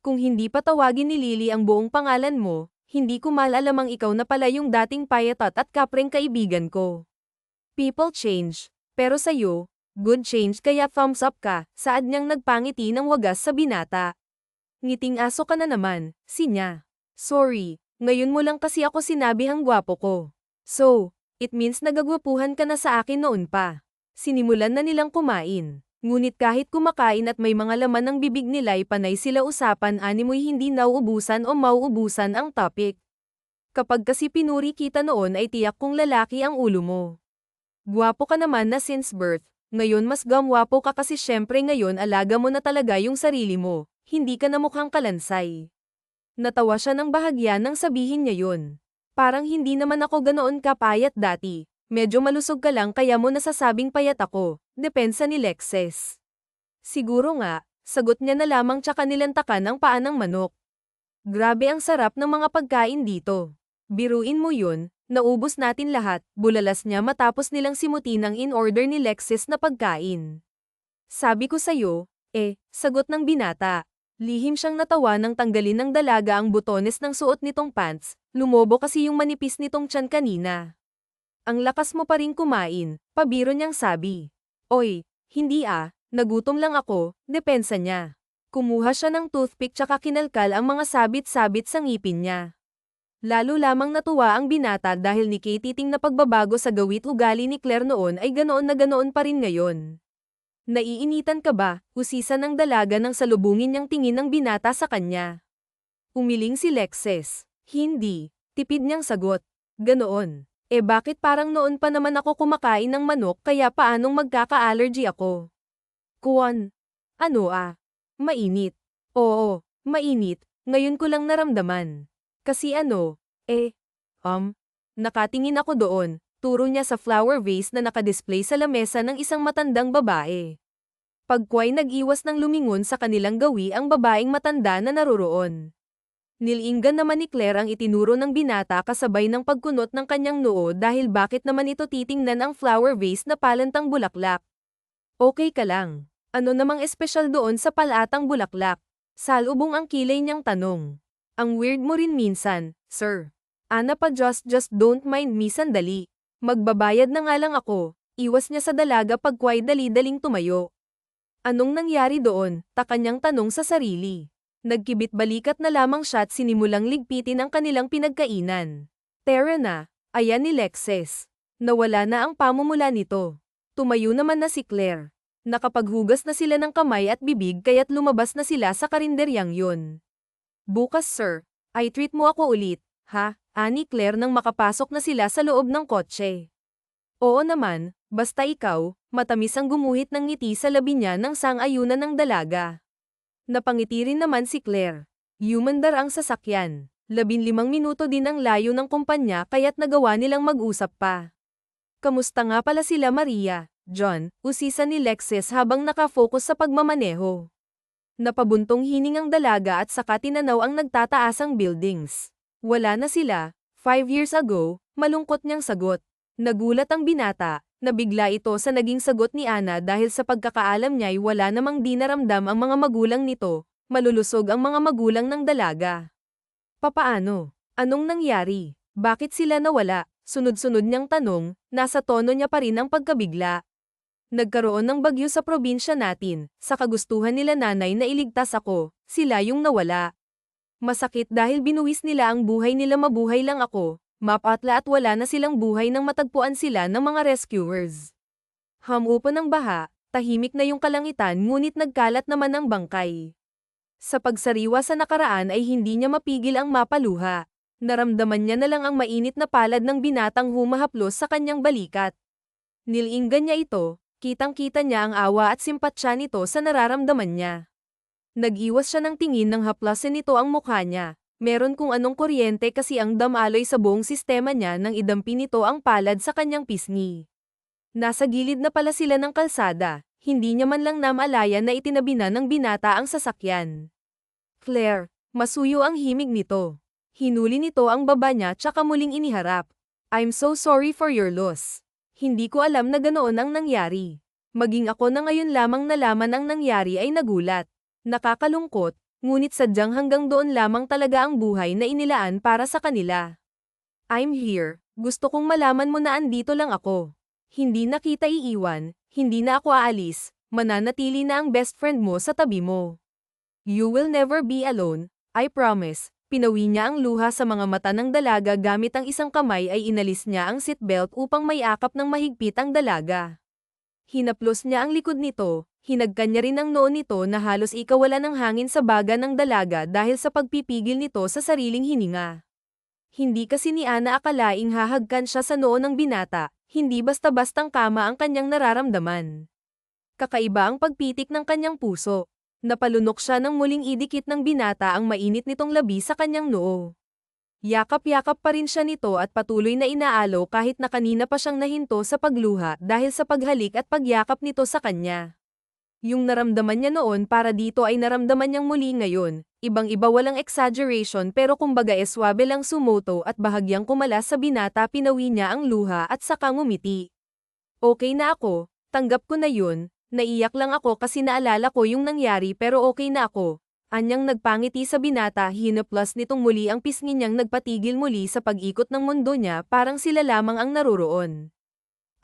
Kung hindi pa tawagin ni Lily ang buong pangalan mo, Hindi ko malalamang ikaw na pala yung dating payatot at kapreng kaibigan ko. People change. Pero sa'yo, good change kaya thumbs up ka, saad niyang nagpangiti ng wagas sa binata. Ngiting aso ka na naman, sinya. Sorry, ngayon mo lang kasi ako sinabihang gwapo ko. So, it means nagagwapuhan ka na sa akin noon pa. Sinimulan na nilang kumain. Ngunit kahit kumakain at may mga laman ng bibig nila'y panay sila usapan animoy hindi nauubusan o mauubusan ang topic. Kapag kasi pinuri kita noon ay tiyak kong lalaki ang ulo mo. Gwapo ka naman na since birth, ngayon mas gamwapo ka kasi syempre ngayon alaga mo na talaga yung sarili mo, hindi ka na mukhang kalansay. Natawa siya ng bahagya nang sabihin niya yun. Parang hindi naman ako ganoon kapayat dati. Medyo malusog ka lang kaya mo nasasabing payat ako, depensa ni Lexes. Siguro nga, sagot niya na lamang tsaka nilantakan ang paa ng manok. Grabe ang sarap ng mga pagkain dito. Biruin mo yun, naubos natin lahat, bulalas niya matapos nilang simutin ang in-order ni Lexes na pagkain. Sabi ko sa'yo, sagot ng binata. Lihim siyang natawa nang tanggalin ng dalaga ang butones ng suot nitong pants, lumobo kasi yung manipis nitong tiyan kanina. Ang lakas mo pa rin kumain, pabiro niyang sabi. Oy, hindi nagutom lang ako, depensa niya. Kumuha siya ng toothpick tsaka kinalkal ang mga sabit-sabit sa ngipin niya. Lalo lamang natuwa ang binata dahil ni Kay titing na pagbabago sa gawit ugali ni Claire noon ay ganoon na ganoon pa rin ngayon. Naiinitan ka ba? Usisan ng dalaga nang salubungin niyang tingin ng binata sa kanya. Umiling si Lexes. Hindi, tipid niyang sagot. Ganoon. Bakit parang noon pa naman ako kumakain ng manok kaya paanong magkaka-allergy ako? Kuwan. Ano Mainit. Oo, mainit, ngayon ko lang naramdaman. Kasi nakatingin ako doon, turo niya sa flower vase na nakadisplay sa lamesa ng isang matandang babae. Pagkway nag-iwas ng lumingon sa kanilang gawi ang babaeng matanda na naroroon. Nilinggan naman ni Claire ang itinuro ng binata kasabay ng pagkunot ng kanyang noo dahil bakit naman ito titingnan ang flower vase na palantang bulaklak. Okay ka lang. Ano namang espesyal doon sa palatang bulaklak? Salubong ang kilay niyang tanong. Ang weird mo rin minsan, sir. Ana pa just don't mind me sandali. Magbabayad na nga lang ako. Iwas niya sa dalaga pagkway dali-daling tumayo. Anong nangyari doon? Taka niyang tanong sa sarili. Nagkibit-balikat na lamang siya at sinimulang ligpitin ang kanilang pinagkainan. Tara na, ayan ni Lexes. Nawala na ang pamumula nito. Tumayo naman na si Claire. Nakapaghugas na sila ng kamay at bibig kaya't lumabas na sila sa karinderyang yun. Bukas sir, ay treat mo ako ulit, ha? Ani Claire nang makapasok na sila sa loob ng kotse. Oo naman, basta ikaw, matamis ang gumuhit ng ngiti sa labi niya ng sang-ayunan ng dalaga. Napangiti rin naman si Claire. Humandar ang sasakyan. 15 minuto din ang layo ng kumpanya kaya't nagawa nilang mag-usap pa. Kamusta nga pala sila Maria, John, usisan ni Lexes habang nakafocus sa pagmamaneho. Napabuntong hining ang dalaga at saka tinanaw ang nagtataasang buildings. Wala na sila, 5 years ago, malungkot niyang sagot. Nagulat ang binata. Nabigla ito sa naging sagot ni Ana dahil sa pagkakaalam niya'y wala namang di naramdam ang mga magulang nito, malulusog ang mga magulang ng dalaga. Papaano? Anong nangyari? Bakit sila nawala? Sunod-sunod niyang tanong, nasa tono niya pa rin ang pagkabigla. Nagkaroon ng bagyo sa probinsya natin, sa kagustuhan nila nanay na iligtas ako, sila yung nawala. Masakit dahil binuwis nila ang buhay nila mabuhay lang ako. Mapatla at wala na silang buhay nang matagpuan sila ng mga rescuers. Hamupan ng baha, tahimik na yung kalangitan ngunit nagkalat naman ang bangkay. Sa pagsariwa sa nakaraan ay hindi niya mapigil ang mapaluha. Naramdaman niya na lang ang mainit na palad ng binatang humahaplos sa kanyang balikat. Nilinggan niya ito, kitang-kita niya ang awa at simpatsya nito sa nararamdaman niya. Nag-iwas siya ng tingin nang haplasin nito ang mukha niya. Meron kung anong kuryente kasi ang damaloy sa buong sistema niya nang idampi nito ang palad sa kanyang pisngi. Nasa gilid na pala sila ng kalsada, hindi niya man lang namalayan na itinabi na ng binata ang sasakyan. Claire, masuyo ang himig nito. Hinuli nito ang baba niya tsaka muling iniharap. I'm so sorry for your loss. Hindi ko alam na ganoon ang nangyari. Maging ako na ngayon lamang nalaman ang nangyari ay nagulat. Nakakalungkot, ngunit sadyang hanggang doon lamang talaga ang buhay na inilaan para sa kanila. I'm here, gusto kong malaman mo na andito lang ako. Hindi na kita iiwan, hindi na ako aalis, mananatili na ang best friend mo sa tabi mo. You will never be alone, I promise. Pinawi niya ang luha sa mga mata ng dalaga gamit ang isang kamay ay inalis niya ang seatbelt upang maiakap ng mahigpit ang dalaga. Hinaplos niya ang likod nito, hinagkan niya rin ang noo nito na halos ikawala ng hangin sa baga ng dalaga dahil sa pagpipigil nito sa sariling hininga. Hindi kasi ni Ana akalaing hahagkan siya sa noo ng binata, hindi basta-bastang kama ang kanyang nararamdaman. Kakaiba ang pagpitik ng kanyang puso. Napalunok siya nang muling idikit ng binata ang mainit nitong labi sa kanyang noo. Yakap-yakap pa rin siya nito at patuloy na inaalo kahit na kanina pa siyang nahinto sa pagluha dahil sa paghalik at pagyakap nito sa kanya. Yung naramdaman niya noon para dito ay naramdaman niyang muli ngayon, ibang-iba walang exaggeration pero kumbaga swabe lang sumoto at bahagyang kumalas sa binata pinawi niya ang luha at saka ngumiti. Okay na ako, tanggap ko na yun. Naiyak lang ako kasi naalala ko yung nangyari pero okay na ako. Anyang nagpangiti sa binata hinaplas nitong muli ang pisngi niyang nagpatigil muli sa pag-ikot ng mundo niya parang sila lamang ang naroroon.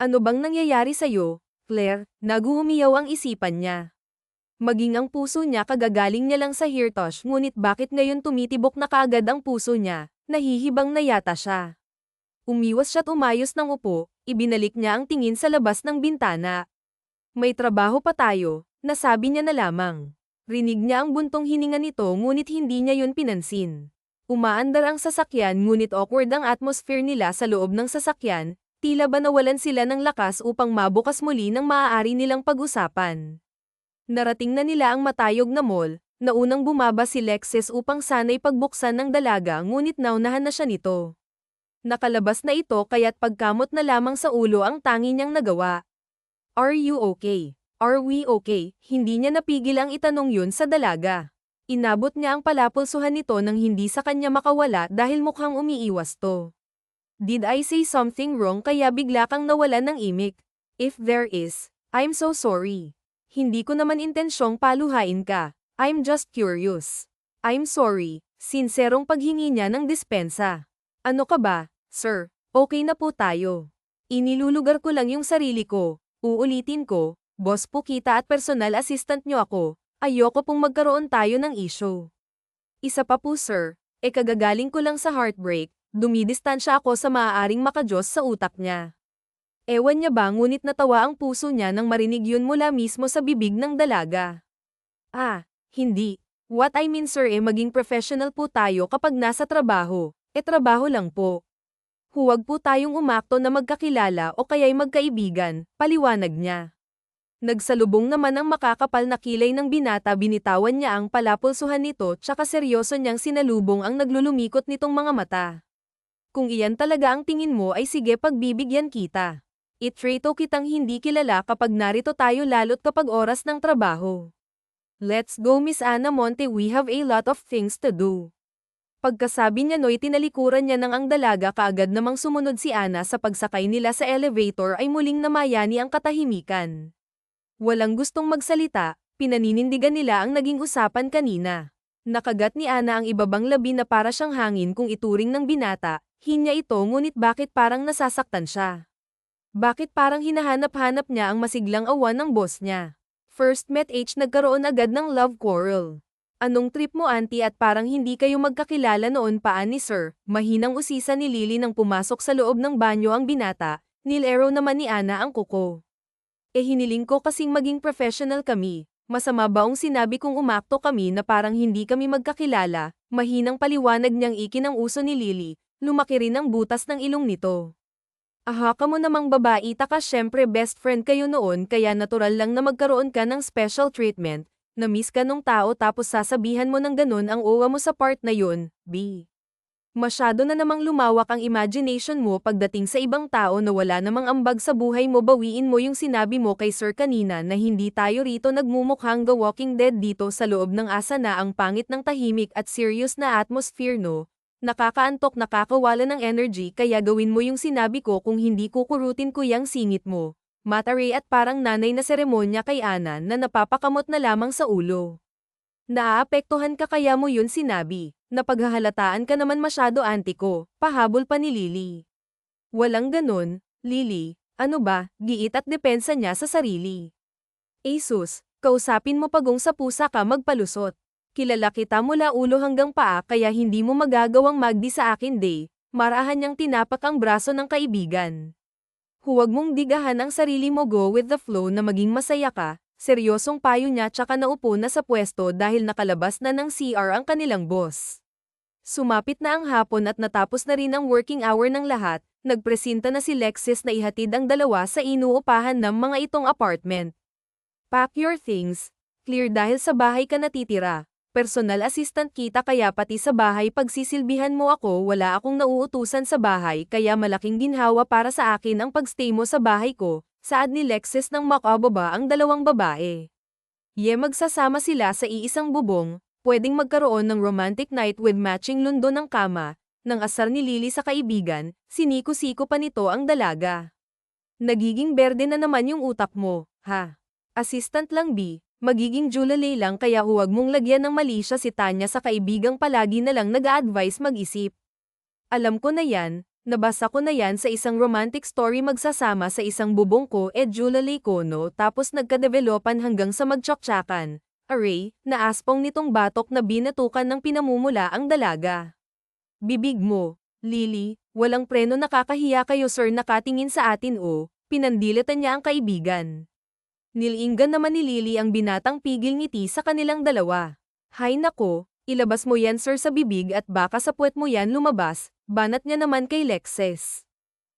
Ano bang nangyayari sa'yo, Claire? Naguhumiyaw ang isipan niya. Maging ang puso niya kagagaling niya lang sa Hirtosh ngunit bakit ngayon tumitibok na kaagad ang puso niya, nahihibang na yata siya. Umiwas siya't umayos ng upo, ibinalik niya ang tingin sa labas ng bintana. May trabaho pa tayo, nasabi niya na lamang. Rinig niya ang buntong hininga nito ngunit hindi niya yun pinansin. Umaandar ang sasakyan ngunit awkward ang atmosphere nila sa loob ng sasakyan, tila ba nawalan sila ng lakas upang mabukas muli ng maaari nilang pag-usapan. Narating na nila ang matayog na mall, naunang bumaba si Lexis upang sana'y pagbuksan ng dalaga ngunit naunahan na siya nito. Nakalabas na ito kaya't pagkamot na lamang sa ulo ang tangi niyang nagawa. Are you okay? Are we okay? Hindi niya napigil ang itanong yun sa dalaga. Inabot niya ang palapulsuhan nito nang hindi sa kanya makawala dahil mukhang umiiwas to. Did I say something wrong kaya bigla kang nawalan ng imik? If there is, I'm so sorry. Hindi ko naman intensyong paluhain ka. I'm just curious. I'm sorry. Sinserong paghingi niya ng dispensa. Ano ka ba, sir? Okay na po tayo. Inilulugar ko lang yung sarili ko. Uulitin ko, boss po kita at personal assistant nyo ako, ayoko pong magkaroon tayo ng issue. Isa pa po sir, kagagaling ko lang sa heartbreak, dumidistansya ako sa maaaring makajos sa utak niya. Ewan niya ba ngunit natawa ang puso niya nang marinig yun mula mismo sa bibig ng dalaga. Ah, hindi. What I mean sir maging professional po tayo kapag nasa trabaho, trabaho lang po. Huwag po tayong umakto na magkakilala o kaya'y magkaibigan, paliwanag niya. Nagsalubong naman ang makakapal na kilay ng binata binitawan niya ang palapulsuhan nito tsaka seryoso niyang sinalubong ang naglulumikot nitong mga mata. Kung iyan talaga ang tingin mo ay sige pagbibigyan kita. Itreto kitang hindi kilala kapag narito tayo lalo't kapag oras ng trabaho. Let's go Miss Ana Monte we have a lot of things to do. Pagkasabi niya no'y tinalikuran niya ng ang dalaga kaagad namang sumunod si Ana sa pagsakay nila sa elevator ay muling namayani ang katahimikan. Walang gustong magsalita, pinaninindigan nila ang naging usapan kanina. Nakagat ni Ana ang ibabang labi na para siyang hangin kung ituring ng binata, hinya ito ngunit bakit parang nasasaktan siya? Bakit parang hinahanap-hanap niya ang masiglang awan ng boss niya? First met nagkaroon agad ng love quarrel. Anong trip mo auntie at parang hindi kayo magkakilala noon pa ni sir? Mahinang usisa ni Lily nang pumasok sa loob ng banyo ang binata, nilero naman ni Ana ang kuko. Hiniling ko kasing maging professional kami, masama baong sinabi kong umakto kami na parang hindi kami magkakilala, mahinang paliwanag niyang ikin ang uso ni Lily, lumaki rin ang butas ng ilong nito. Aha ka mo namang babaita ka syempre best friend kayo noon kaya natural lang na magkaroon ka ng special treatment. Na-miss ka nung tao tapos sasabihan mo ng ganun ang owa mo sa part na yun, B. Masyado na namang lumawak ang imagination mo pagdating sa ibang tao na wala namang ambag sa buhay mo bawiin mo yung sinabi mo kay sir kanina na hindi tayo rito nagmumukhang The Walking Dead dito sa loob ng asa na ang pangit ng tahimik at serious na atmosphere no. Nakakaantok nakakawala ng energy kaya gawin mo yung sinabi ko kung hindi kukurutin ko yang singit mo. Matare at parang nanay na seremonya kay Ana na napapakamot na lamang sa ulo. Naaapektuhan ka kaya mo yun sinabi. Napaghahalataan ka naman masyado antiko, pahabol pa ni Lily. Walang ganun, Lily, ano ba, giit at depensa niya sa sarili. Asus, kausapin mo pagong sa pusa ka magpalusot. Kilala kita mula ulo hanggang paa kaya hindi mo magagawang magdi sa akin day, marahan niyang tinapak ang braso ng kaibigan. Huwag mong digahan ang sarili mo, go with the flow na maging masaya ka, seryosong payo niya tsaka naupo na sa pwesto dahil nakalabas na ng CR ang kanilang boss. Sumapit na ang hapon at natapos na rin ang working hour ng lahat, nagpresenta na si Lexis na ihatid ang dalawa sa inuupahan ng mga itong apartment. Pack your things, clear dahil sa bahay ka natitira. Personal assistant kita kaya pati sa bahay pagsisilbihan mo ako, wala akong nauutusan sa bahay kaya malaking ginhawa para sa akin ang pagstay mo sa bahay ko, saad ni Lexis nang makababa ang dalawang babae. Magsasama sila sa iisang bubong, pwedeng magkaroon ng romantic night with matching lundo ng kama, nang asar ni Lily sa kaibigan, siniko-siko pa nito ang dalaga. Nagiging berde na naman yung utak mo, ha? Assistant lang B, magiging Julalay lang kaya huwag mong lagyan ng mali siya si Tanya sa kaibigang palagi na lang nag-a-advise mag-isip. Alam ko na yan, nabasa ko na yan sa isang romantic story magsasama sa isang bubong ko Julalay Kono tapos nagkadevelopan hanggang sa magtsaktsakan. Aray, naaspong nitong batok na binatukan ng pinamumula ang dalaga. Bibig mo, Lily, walang preno, nakakahiya kayo sir, nakatingin sa atin pinandilatan niya ang kaibigan. Nilinggan naman ni Lily ang binatang pigil ngiti sa kanilang dalawa. Hay nako, ilabas mo yan sir sa bibig at baka sa puwet mo yan lumabas, banat niya naman kay Lexis.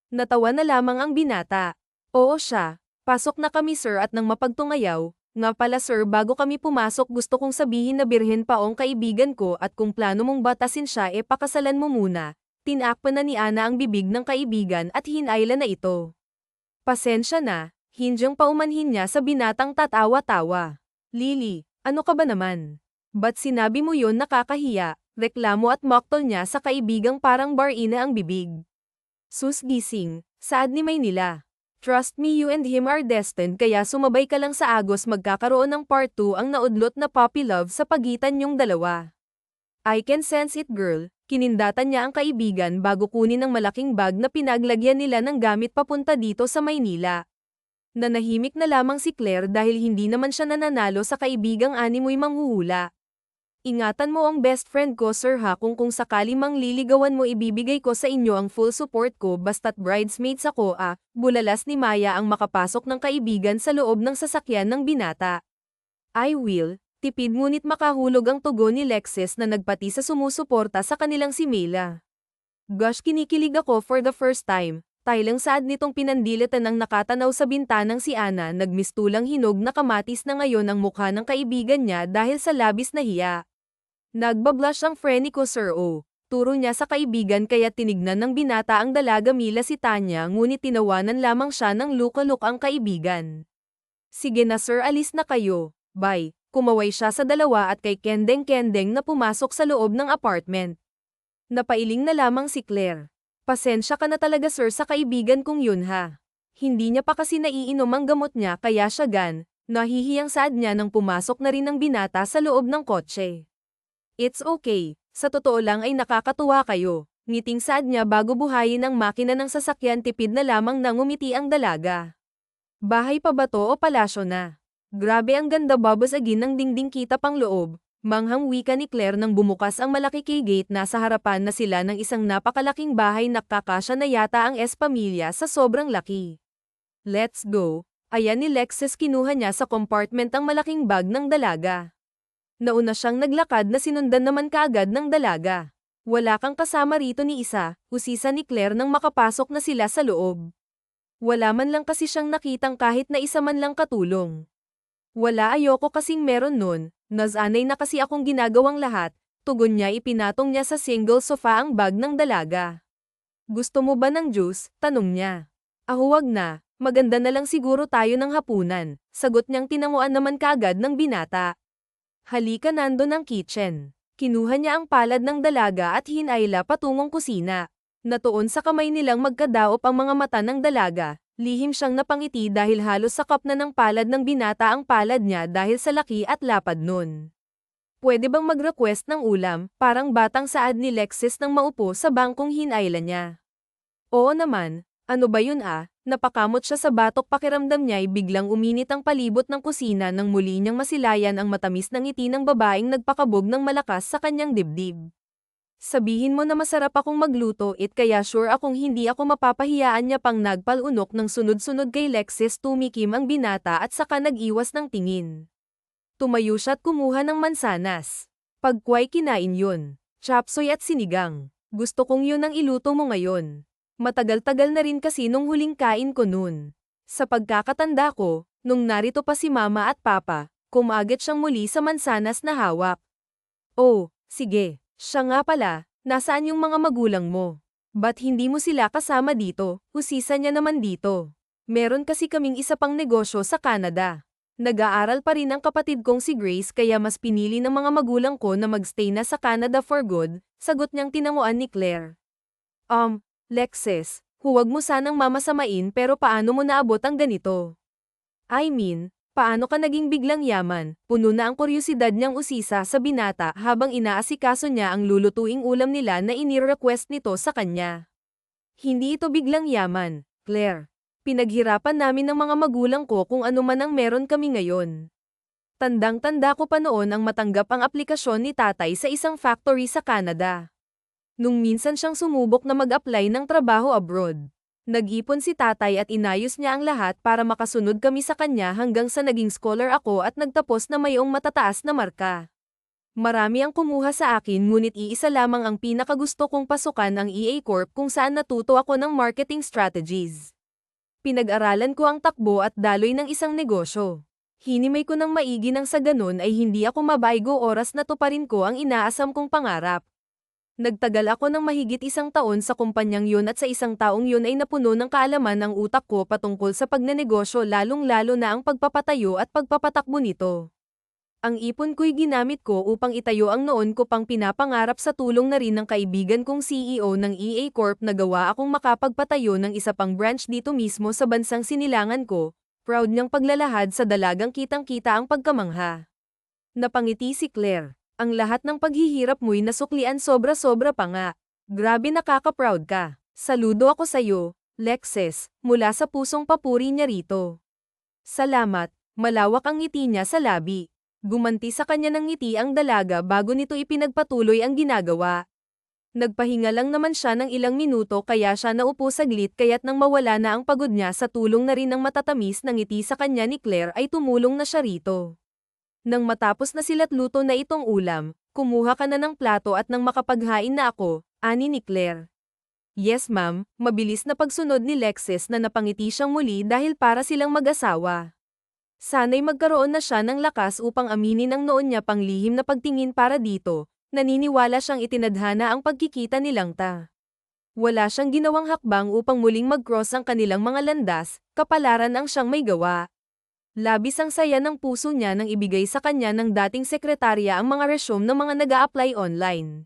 Natawa na lamang ang binata. Oo siya, pasok na kami sir at nang mapagtungayaw. Nga pala sir, bago kami pumasok gusto kong sabihin na birhen pa ang kaibigan ko at kung plano mong batasin siya pakasalan mo muna. Tinakpan na ni Ana ang bibig ng kaibigan at hinayla na ito. Pasensya na, hindyang paumanhin niya sa binatang tatawa-tawa. Lily, ano ka ba naman? Ba't sinabi mo yon, nakakahiya? Reklamo at moktol niya sa kaibigang parang barina ang bibig. Sus gising, saad ni Maynila. Trust me, you and him are destined kaya sumabay ka lang sa agos, magkakaroon ng part 2 ang naudlot na puppy love sa pagitan niyong dalawa. I can sense it girl, kinindatan niya ang kaibigan bago kunin ang malaking bag na pinaglagyan nila ng gamit papunta dito sa Maynila. Nanahimik na lamang si Claire dahil hindi naman siya nananalo sa kaibigang animoy manghuhula. Ingatan mo ang best friend ko sir ha, kung sakali mang liligawan mo ibibigay ko sa inyo ang full support ko basta't bridesmaids ako bulalas ni Maya ang makapasok ng kaibigan sa loob ng sasakyan ng binata. I will, tipid ngunit makahulog ang tugon ni Lexis na nagpati sa sumusuporta sa kanilang si Mela. Gosh, kinikilig ako for the first time. Taylang saad nitong pinandilatan ng nakatanaw sa bintanang si Ana, nagmistulang hinog na kamatis na ngayon ang mukha ng kaibigan niya dahil sa labis na hiya. Nagbablush ang friend ko sir turo niya sa kaibigan kaya tinignan ng binata ang dalaga Mila si Tanya ngunit tinawanan lamang siya ng luka-look ang kaibigan. Sige na sir, alis na kayo, bye, kumaway siya sa dalawa at kay Kendeng-Kendeng na pumasok sa loob ng apartment. Napailing na lamang si Claire. Pasensya ka na talaga sir sa kaibigan kong yun ha. Hindi niya pa kasi naiinom ang gamot niya kaya siya nahihiyang saad niya nang pumasok na rin ang binata sa loob ng kotse. It's okay, sa totoo lang ay nakakatuwa kayo, ngiting saad niya bago buhayin ang makina ng sasakyan, tipid na lamang nang ngumiti ang dalaga. Bahay pa ba to o palasyo na? Grabe ang ganda, babasagin ng dingding kita pang loob, manghang wika ni Claire nang bumukas ang malaki key gate. Nasa harapan na sila ng isang napakalaking bahay, nakakasya na yata ang pamilya sa sobrang laki. Let's go, ayan ni Lexis, kinuha niya sa compartment ang malaking bag ng dalaga. Nauna siyang naglakad na sinundan naman kaagad ng dalaga. Wala kang kasama rito ni isa, usisa ni Claire nang makapasok na sila sa loob. Wala man lang kasi siyang nakitang kahit na isa man lang katulong. Wala, ayoko kasing meron nun, nasanay na kasi akong ginagawang lahat, tugon niya. Ipinatong niya sa single sofa ang bag ng dalaga. Gusto mo ba ng juice? Tanong niya. Huwag na, maganda na lang siguro tayo ng hapunan, sagot niyang tinanguan naman kaagad ng binata. Halika, nandun ang kitchen. Kinuha niya ang palad ng dalaga at hinayla patungong kusina. Natuon sa kamay nilang magkadaop ang mga mata ng dalaga, lihim siyang napangiti dahil halos sakap na ng palad ng binata ang palad niya dahil sa laki at lapad nun. Pwede bang mag-request ng ulam, parang batang saad ni Lexis nang maupo sa bangkong hinayla niya. Oo naman, ano ba yun napakamot siya sa batok pakiramdam niya'y biglang uminit ang palibot ng kusina nang muli niyang masilayan ang matamis na ngiti ng babaeng nagpakabog ng malakas sa kanyang dibdib. Sabihin mo na masarap akong magluto kaya sure akong hindi ako mapapahiyaan niya pang nagpalunok ng sunod-sunod kay Lexis tumikim ang binata at saka nag-iwas ng tingin. Tumayo siya at kumuha ng mansanas. Pagkway kinain yun. Chapsoy at sinigang. Gusto kong yun ang iluto mo ngayon. Matagal-tagal na rin kasi nung huling kain ko nun. Sa pagkakatanda ko, nung narito pa si mama at papa, kumagat siyang muli sa mansanas na hawak. Oh, sige. Siya nga pala, nasaan yung mga magulang mo? Ba't hindi mo sila kasama dito? Husisa niya naman dito. Meron kasi kaming isa pang negosyo sa Canada. Nag-aaral pa rin ang kapatid kong si Grace kaya mas pinili ng mga magulang ko na magstay na sa Canada for good, sagot niyang tinanguan ni Claire. Lexis, huwag mo sanang mamasamain pero paano mo naabot ang ganito? I mean, paano ka naging biglang yaman? Puno na ang kuryusidad niyang usisa sa binata habang inaasikaso niya ang lulutuing ulam nila na ini-request nito sa kanya. Hindi ito biglang yaman, Claire. Pinaghirapan namin ng mga magulang ko kung ano man ang meron kami ngayon. Tandang-tanda ko pa noon ang matanggap ang aplikasyon ni tatay sa isang factory sa Canada. Nung minsan siyang sumubok na mag-apply ng trabaho abroad. Nag-ipon si tatay at inayos niya ang lahat para makasunod kami sa kanya hanggang sa naging scholar ako at nagtapos na mayong matataas na marka. Marami ang kumuha sa akin ngunit iisa lamang ang pinakagusto kong pasukan ang EA Corp kung saan natuto ako ng marketing strategies. Pinag-aralan ko ang takbo at daloy ng isang negosyo. Hinimay ko ng maigi nang sa ganun ay hindi ako mabaygo oras na tuparin ko ang inaasam kong pangarap. Nagtagal ako ng mahigit 1 taon sa kumpanyang yun at sa 1 taong yun ay napuno ng kaalaman ang utak ko patungkol sa pagnenegosyo lalong-lalo na ang pagpapatayo at pagpapatakbo nito. Ang ipon ko'y ginamit ko upang itayo ang noon ko pang pinapangarap sa tulong na rin ng kaibigan kong CEO ng EA Corp na gawa akong makapagpatayo ng isa pang branch dito mismo sa bansang sinilangan ko, proud niyang paglalahad sa dalagang kitang-kita ang pagkamangha. Napangiti si Claire. Ang lahat ng paghihirap mo'y nasuklian sobra-sobra pa nga. Grabe nakaka-proud ka. Saludo ako sa'yo, Lexis, mula sa pusong papuri niya rito. Salamat, malawak ang ngiti niya sa labi. Gumanti sa kanya ng ngiti ang dalaga bago nito ipinagpatuloy ang ginagawa. Nagpahinga lang naman siya ng ilang minuto kaya siya naupo saglit kaya't nang mawala na ang pagod niya sa tulong na rin ng matatamis na ngiti sa kanya ni Claire ay tumulong na siya rito. Nang matapos na sila't luto na itong ulam, kumuha ka na ng plato at nang makapaghain na ako, ani ni Claire. Yes ma'am, mabilis na pagsunod ni Lexis na napangiti siyang muli dahil para silang mag-asawa. Sana'y magkaroon na siya ng lakas upang aminin ang noon niya pang lihim na pagtingin para dito, naniniwala siyang itinadhana ang pagkikita nilang ta. Wala siyang ginawang hakbang upang muling mag-cross ang kanilang mga landas, kapalaran ang siyang may gawa. Labis ang saya ng puso niya nang ibigay sa kanya ng dating sekretarya ang mga resume ng mga nag-a-apply online.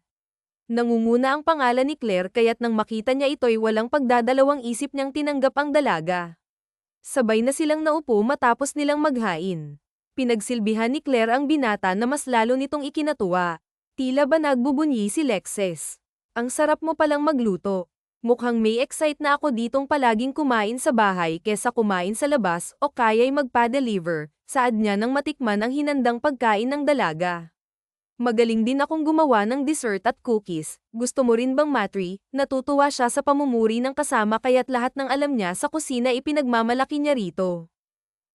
Nangunguna ang pangalan ni Claire kaya't nang makita niya ito'y walang pagdadalawang isip niyang tinanggap ang dalaga. Sabay na silang naupo matapos nilang maghain. Pinagsilbihan ni Claire ang binata na mas lalo nitong ikinatuwa. Tila ba nagbubunyi si Lexis. Ang sarap mo palang magluto. Mukhang may excite na ako ditong palaging kumain sa bahay kesa kumain sa labas o kaya'y magpa-deliver, saad niya nang matikman ang hinandang pagkain ng dalaga. Magaling din akong gumawa ng dessert at cookies. Gusto mo rin bang Matri? Natutuwa siya sa pamumuri ng kasama kaya't lahat ng alam niya sa kusina ipinagmamalaki niya rito.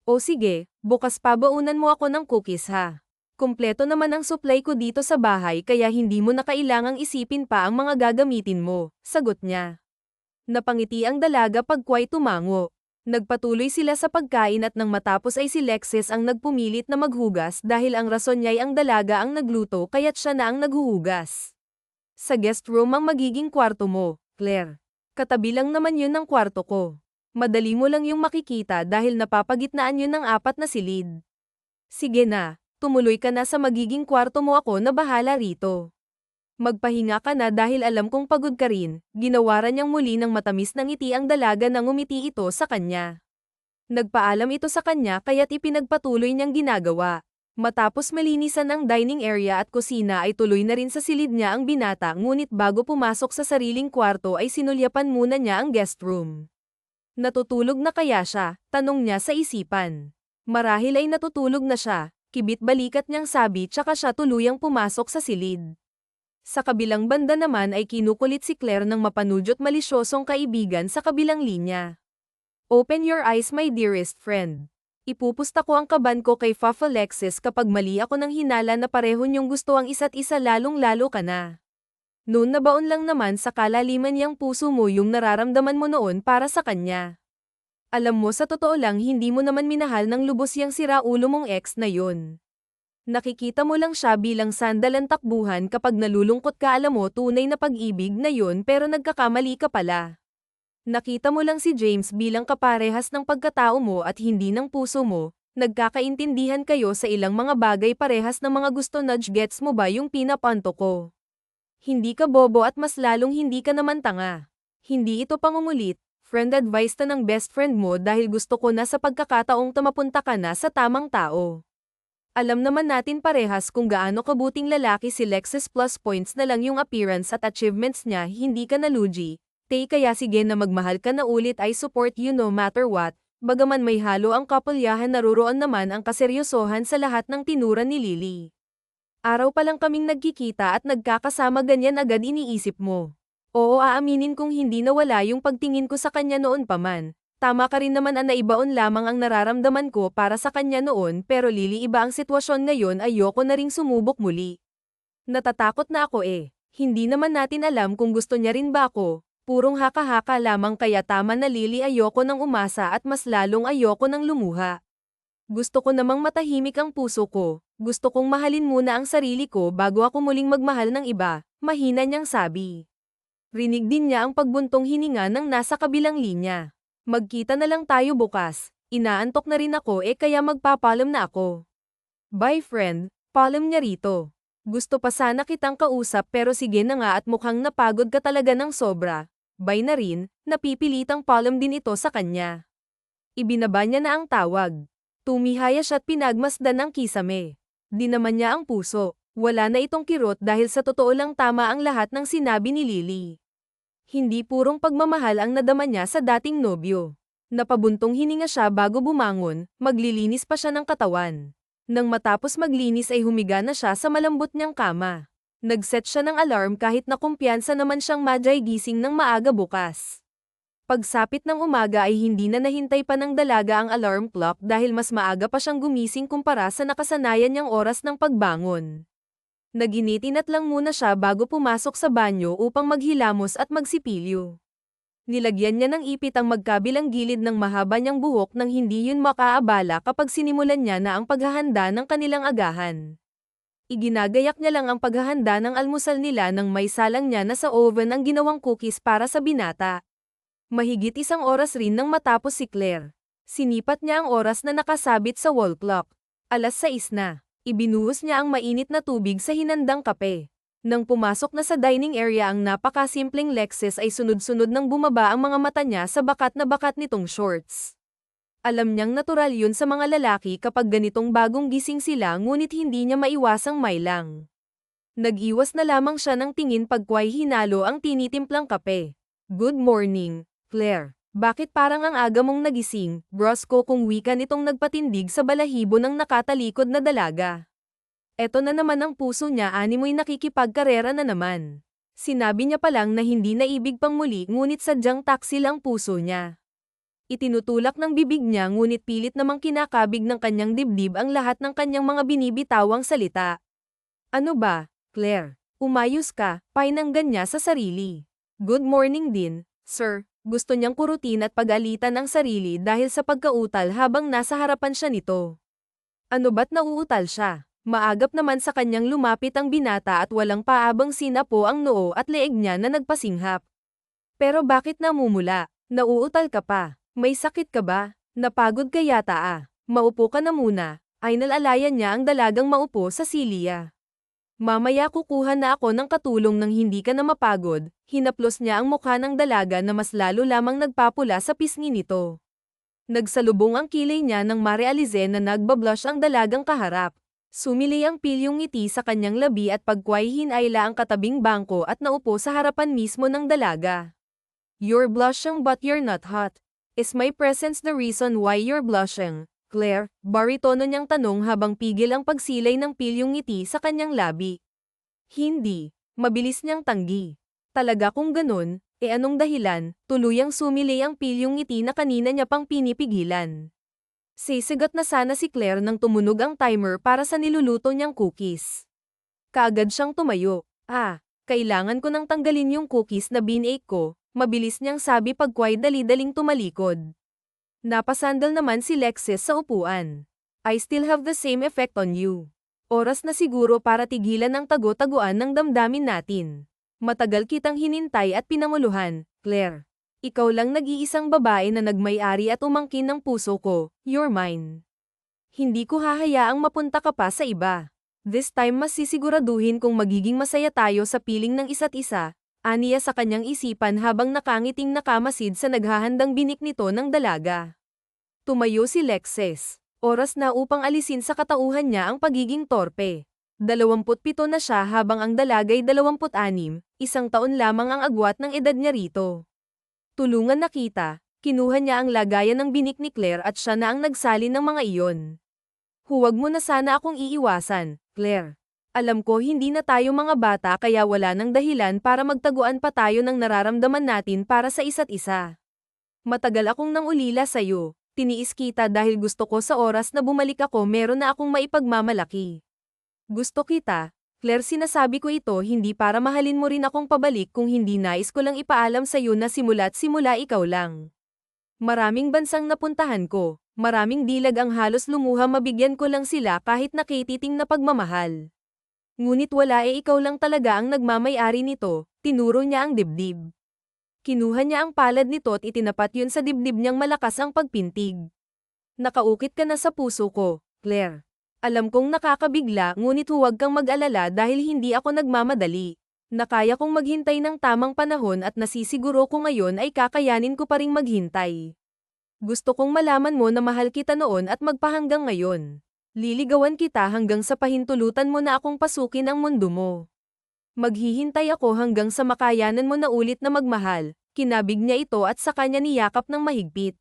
O sige, bukas pabaunan mo ako ng cookies ha. Kumpleto naman ang supply ko dito sa bahay kaya hindi mo na kailangang isipin pa ang mga gagamitin mo, sagot niya. Napangiti ang dalaga pagkway tumango. Nagpatuloy sila sa pagkain at nang matapos ay si Lexis ang nagpumilit na maghugas dahil ang rason niya'y ang dalaga ang nagluto kaya't siya na ang naghuhugas. Sa guest room ang magiging kwarto mo, Claire. Katabi lang naman yun ng kwarto ko. Madali mo lang yung makikita dahil napapagitnaan yun ng 4 na silid. Sige na, tumuloy ka na sa magiging kwarto mo ako na bahala rito. Magpahinga ka na dahil alam kong pagod ka rin, ginawaran niyang muli ng matamis na ngiti ang dalaga nang ngumiti ito sa kanya. Nagpaalam ito sa kanya kaya't ipinagpatuloy niyang ginagawa. Matapos malinisan ang dining area at kusina ay tuloy na rin sa silid niya ang binata ngunit bago pumasok sa sariling kwarto ay sinulyapan muna niya ang guest room. Natutulog na kaya siya? Tanong niya sa isipan. Marahil ay natutulog na siya, kibit balikat niyang sabi tsaka siya tuluyang pumasok sa silid. Sa kabilang banda naman ay kinukulit si Claire ng mapanudyot malisyosong kaibigan sa kabilang linya. Open your eyes my dearest friend. Ipupusta ko ang kaban ko kay Papa Alexis kapag mali ako ng hinala na pareho niyong gusto ang isa't isa lalong-lalo ka na. Noon nabaon lang naman sa kalaliman niyang puso mo yung nararamdaman mo noon para sa kanya. Alam mo sa totoo lang hindi mo naman minahal ng lubos yang siraulo mong ex na yun. Nakikita mo lang siya bilang sandalan takbuhan kapag nalulungkot ka alam mo tunay na pag-ibig na yun pero nagkakamali ka pala. Nakita mo lang si James bilang kaparehas ng pagkatao mo at hindi ng puso mo, nagkakaintindihan kayo sa ilang mga bagay parehas ng mga gusto nudge gets mo ba yung pinapanto ko? Hindi ka bobo at mas lalong hindi ka naman tanga. Hindi ito pangungulit, friend advice ta ng best friend mo dahil gusto ko na sa pagkakataong mapunta ka na sa tamang tao. Alam naman natin parehas kung gaano kabuting lalaki si Lexus plus points na lang yung appearance at achievements niya hindi ka nalugi, kaya sige na magmahal ka na ulit I support you no matter what, bagaman may halo ang kapulyahan naruroon naman ang kaseryosohan sa lahat ng tinura ni Lily. Araw pa lang kaming nagkikita at nagkakasama ganyan agad iniisip mo. Oo aaminin kong hindi nawala yung pagtingin ko sa kanya noon pa man. Tama ka rin naman na naibaon lamang ang nararamdaman ko para sa kanya noon pero Lily iba ang sitwasyon ngayon ayoko na ring sumubok muli. Natatakot na ako Hindi naman natin alam kung gusto niya rin ba ako. Purong haka-haka lamang kaya tama na Lily ayoko nang umasa at mas lalong ayoko nang lumuha. Gusto ko namang matahimik ang puso ko, gusto kong mahalin muna ang sarili ko bago ako muling magmahal ng iba, mahina niyang sabi. Rinig din niya ang pagbuntong hininga ng nasa kabilang linya. Magkita na lang tayo bukas, inaantok na rin ako kaya magpapalam na ako. Bye friend, palam niya rito. Gusto pa sana kitang kausap pero sige na nga at mukhang napagod ka talaga ng sobra. Bye na rin, napipilitang palam din ito sa kanya. Ibinaba niya na ang tawag. Tumihaya siya't pinagmasdan ang kisame. Di naman niya ang puso. Wala na itong kirot dahil sa totoo lang tama ang lahat ng sinabi ni Lily. Hindi purong pagmamahal ang nadama niya sa dating nobyo. Napabuntong hininga siya bago bumangon, maglilinis pa siya ng katawan. Nang matapos maglinis ay humiga na siya sa malambot niyang kama. Nagset siya ng alarm kahit na kumpiyansa naman siyang madyay gising ng maaga bukas. Pagsapit ng umaga ay hindi na nahintay pa ng dalaga ang alarm clock dahil mas maaga pa siyang gumising kumpara sa nakasanayan niyang oras ng pagbangon. Naginitinat lang muna siya bago pumasok sa banyo upang maghilamos at magsipilyo. Nilagyan niya ng ipit ang magkabilang gilid ng mahaba niyang buhok nang hindi yun makaabala kapag sinimulan niya na ang paghahanda ng kanilang agahan. Iginagayak niya lang ang paghahanda ng almusal nila nang may salang niya na sa oven ang ginawang cookies para sa binata. Mahigit isang oras rin nang matapos si Claire. Sinipat niya ang oras na nakasabit sa wall clock. 6:00 na. Ibinuhos niya ang mainit na tubig sa hinandang kape. Nang pumasok na sa dining area ang napakasimpleng Lexus ay sunod-sunod nang bumaba ang mga mata niya sa bakat na bakat nitong shorts. Alam niyang natural yun sa mga lalaki kapag ganitong bagong gising sila ngunit hindi niya maiwasang mailang. Nag-iwas na lamang siya ng tingin pagkway hinalo ang tinitimplang kape. Good morning, Claire. Bakit parang ang aga mong nagising, brusco kung wika nitong nagpatindig sa balahibo ng nakatalikod na dalaga. Eto na naman ang puso niya animoy nakikipagkarera na naman. Sinabi niya pa lang na hindi naibig pang muli ngunit sadyang taksil ang puso niya. Itinutulak ng bibig niya ngunit pilit namang kinakabig ng kanyang dibdib ang lahat ng kanyang mga binibitawang salita. Ano ba, Claire? Umayos ka, painanggan niya sa sarili. Good morning din, sir. Gusto niyang kurutin at pag-alitan ang sarili dahil sa pagkautal habang nasa harapan siya nito. Ano ba't nauutal siya? Maagap naman sa kanyang lumapit ang binata at walang paabang sinapo ang noo at leeg niya na nagpasinghap. Pero bakit namumula? Nauutal ka pa? May sakit ka ba? Napagod ka yata Maupo ka na muna. Ay nalalayan niya ang dalagang maupo sa silya. Mamaya kukuha na ako ng katulong nang hindi ka na mapagod, hinaplos niya ang mukha ng dalaga na mas lalo lamang nagpapula sa pisngi nito. Nagsalubong ang kilay niya nang marealize na nagbablush ang dalagang kaharap. Sumili ang pilyong ngiti sa kanyang labi at pagkway hinayla ang katabing bangko at naupo sa harapan mismo ng dalaga. You're blushing but you're not hot. Is my presence the reason why you're blushing, Claire? Baritono niyang tanong habang pigil ang pagsilay ng pilyong ngiti sa kanyang labi. Hindi. Mabilis niyang tanggi. Talaga kung ganun, anong dahilan? Tuluyang sumili ang pilyong ngiti na kanina niya pang pinipigilan. Sisigat na sana si Claire nang tumunog ang timer para sa niluluto niyang cookies. Kaagad siyang tumayo. Kailangan ko nang tanggalin yung cookies na binake ko, mabilis niyang sabi pagkway dali-daling tumalikod. Napasandal naman si Lexis sa upuan. I still have the same effect on you. Oras na siguro para tigilan ang tago-taguan ng damdamin natin. Matagal kitang hinintay at pinanguluhan, Claire. Ikaw lang nag-iisang babae na nagmay-ari at umangkin ng puso ko, you're mine. Hindi ko hahayaang mapunta ka pa sa iba. This time mas sisiguraduhin kung magiging masaya tayo sa piling ng isa't isa, aniya sa kanyang isipan habang nakangiting nakamasid sa naghahandang binik nito ng dalaga. Tumayo si Lexis. Oras na upang alisin sa katauhan niya ang pagiging torpe. 27 na siya habang ang dalaga'y 26, isang taon lamang ang agwat ng edad niya rito. Tulungan na kita, kinuha niya ang lagayan ng binik ni Claire at siya na ang nagsalin ng mga iyon. Huwag mo na sana akong iiwasan, Claire. Alam ko hindi na tayo mga bata kaya wala nang dahilan para magtaguan pa tayo ng nararamdaman natin para sa isa't isa. Matagal akong nang ulila sa'yo. Tiniis kita dahil gusto ko sa oras na bumalik ako meron na akong maipagmamalaki. Gusto kita, Claire, sinasabi ko ito hindi para mahalin mo rin akong pabalik kung hindi nais ko lang ipaalam sa'yo na simula't simula ikaw lang. Maraming bansang napuntahan ko, maraming dilag ang halos lumuha mabigyan ko lang sila kahit nakititing na pagmamahal. Ngunit wala ikaw lang talaga ang nagmamay-ari nito, tinuro niya ang dibdib. Kinuha niya ang palad nito at itinapat yun sa dibdib niyang malakas ang pagpintig. Nakaukit ka na sa puso ko, Claire. Alam kong nakakabigla ngunit huwag kang mag-alala dahil hindi ako nagmamadali. Nakaya kong maghintay ng tamang panahon at nasisiguro ko ngayon ay kakayanin ko pa ring maghintay. Gusto kong malaman mo na mahal kita noon at magpahanggang ngayon. Liligawan kita hanggang sa pahintulutan mo na akong pasukin ang mundo mo. Maghihintay ako hanggang sa makayanan mo na ulit na magmahal, kinabig niya ito at sa kanya niyakap ng mahigpit.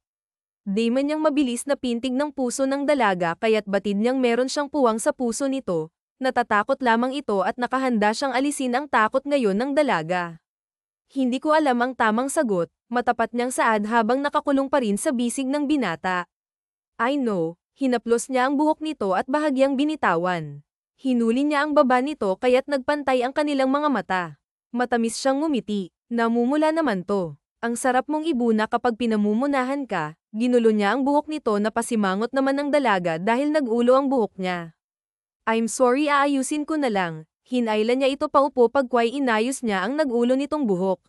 Di man niyang mabilis na pintig ng puso ng dalaga kaya't batid niyang meron siyang puwang sa puso nito, natatakot lamang ito at nakahanda siyang alisin ang takot ngayon ng dalaga. Hindi ko alam ang tamang sagot, matapat niyang saad habang nakakulong pa rin sa bisig ng binata. I know, hinaplos niya ang buhok nito at bahagyang binitawan. Hinuli niya ang baba nito kaya't nagpantay ang kanilang mga mata. Matamis siyang ngumiti. Namumula naman to. Ang sarap mong ibuna kapag pinamumunahan ka. Ginulo niya ang buhok nito na pasimangot naman ng dalaga dahil nag-ulo ang buhok niya. I'm sorry, aayusin ko na lang. Hinayla niya ito paupo pagkway inayos niya ang nag-ulo nitong buhok.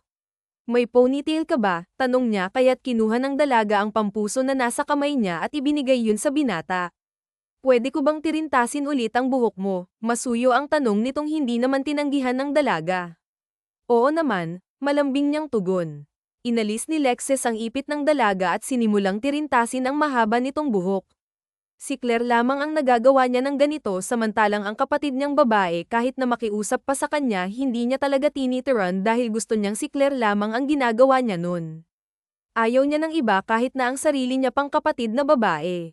May ponytail ka ba? Tanong niya kaya't kinuha ng dalaga ang pampuso na nasa kamay niya at ibinigay yun sa binata. Pwede ko bang tirintasin ulit ang buhok mo? Masuyo ang tanong nitong hindi naman tinanggihan ng dalaga. Oo naman, malambing niyang tugon. Inalis ni Lexis ang ipit ng dalaga at sinimulang tirintasin ang mahaba nitong buhok. Si Claire lamang ang nagagawa niya ng ganito samantalang ang kapatid niyang babae kahit na makiusap pa sa kanya hindi niya talaga tinitiran dahil gusto niyang si Claire lamang ang ginagawa niya nun. Ayaw niya ng iba kahit na ang sarili niya pang kapatid na babae.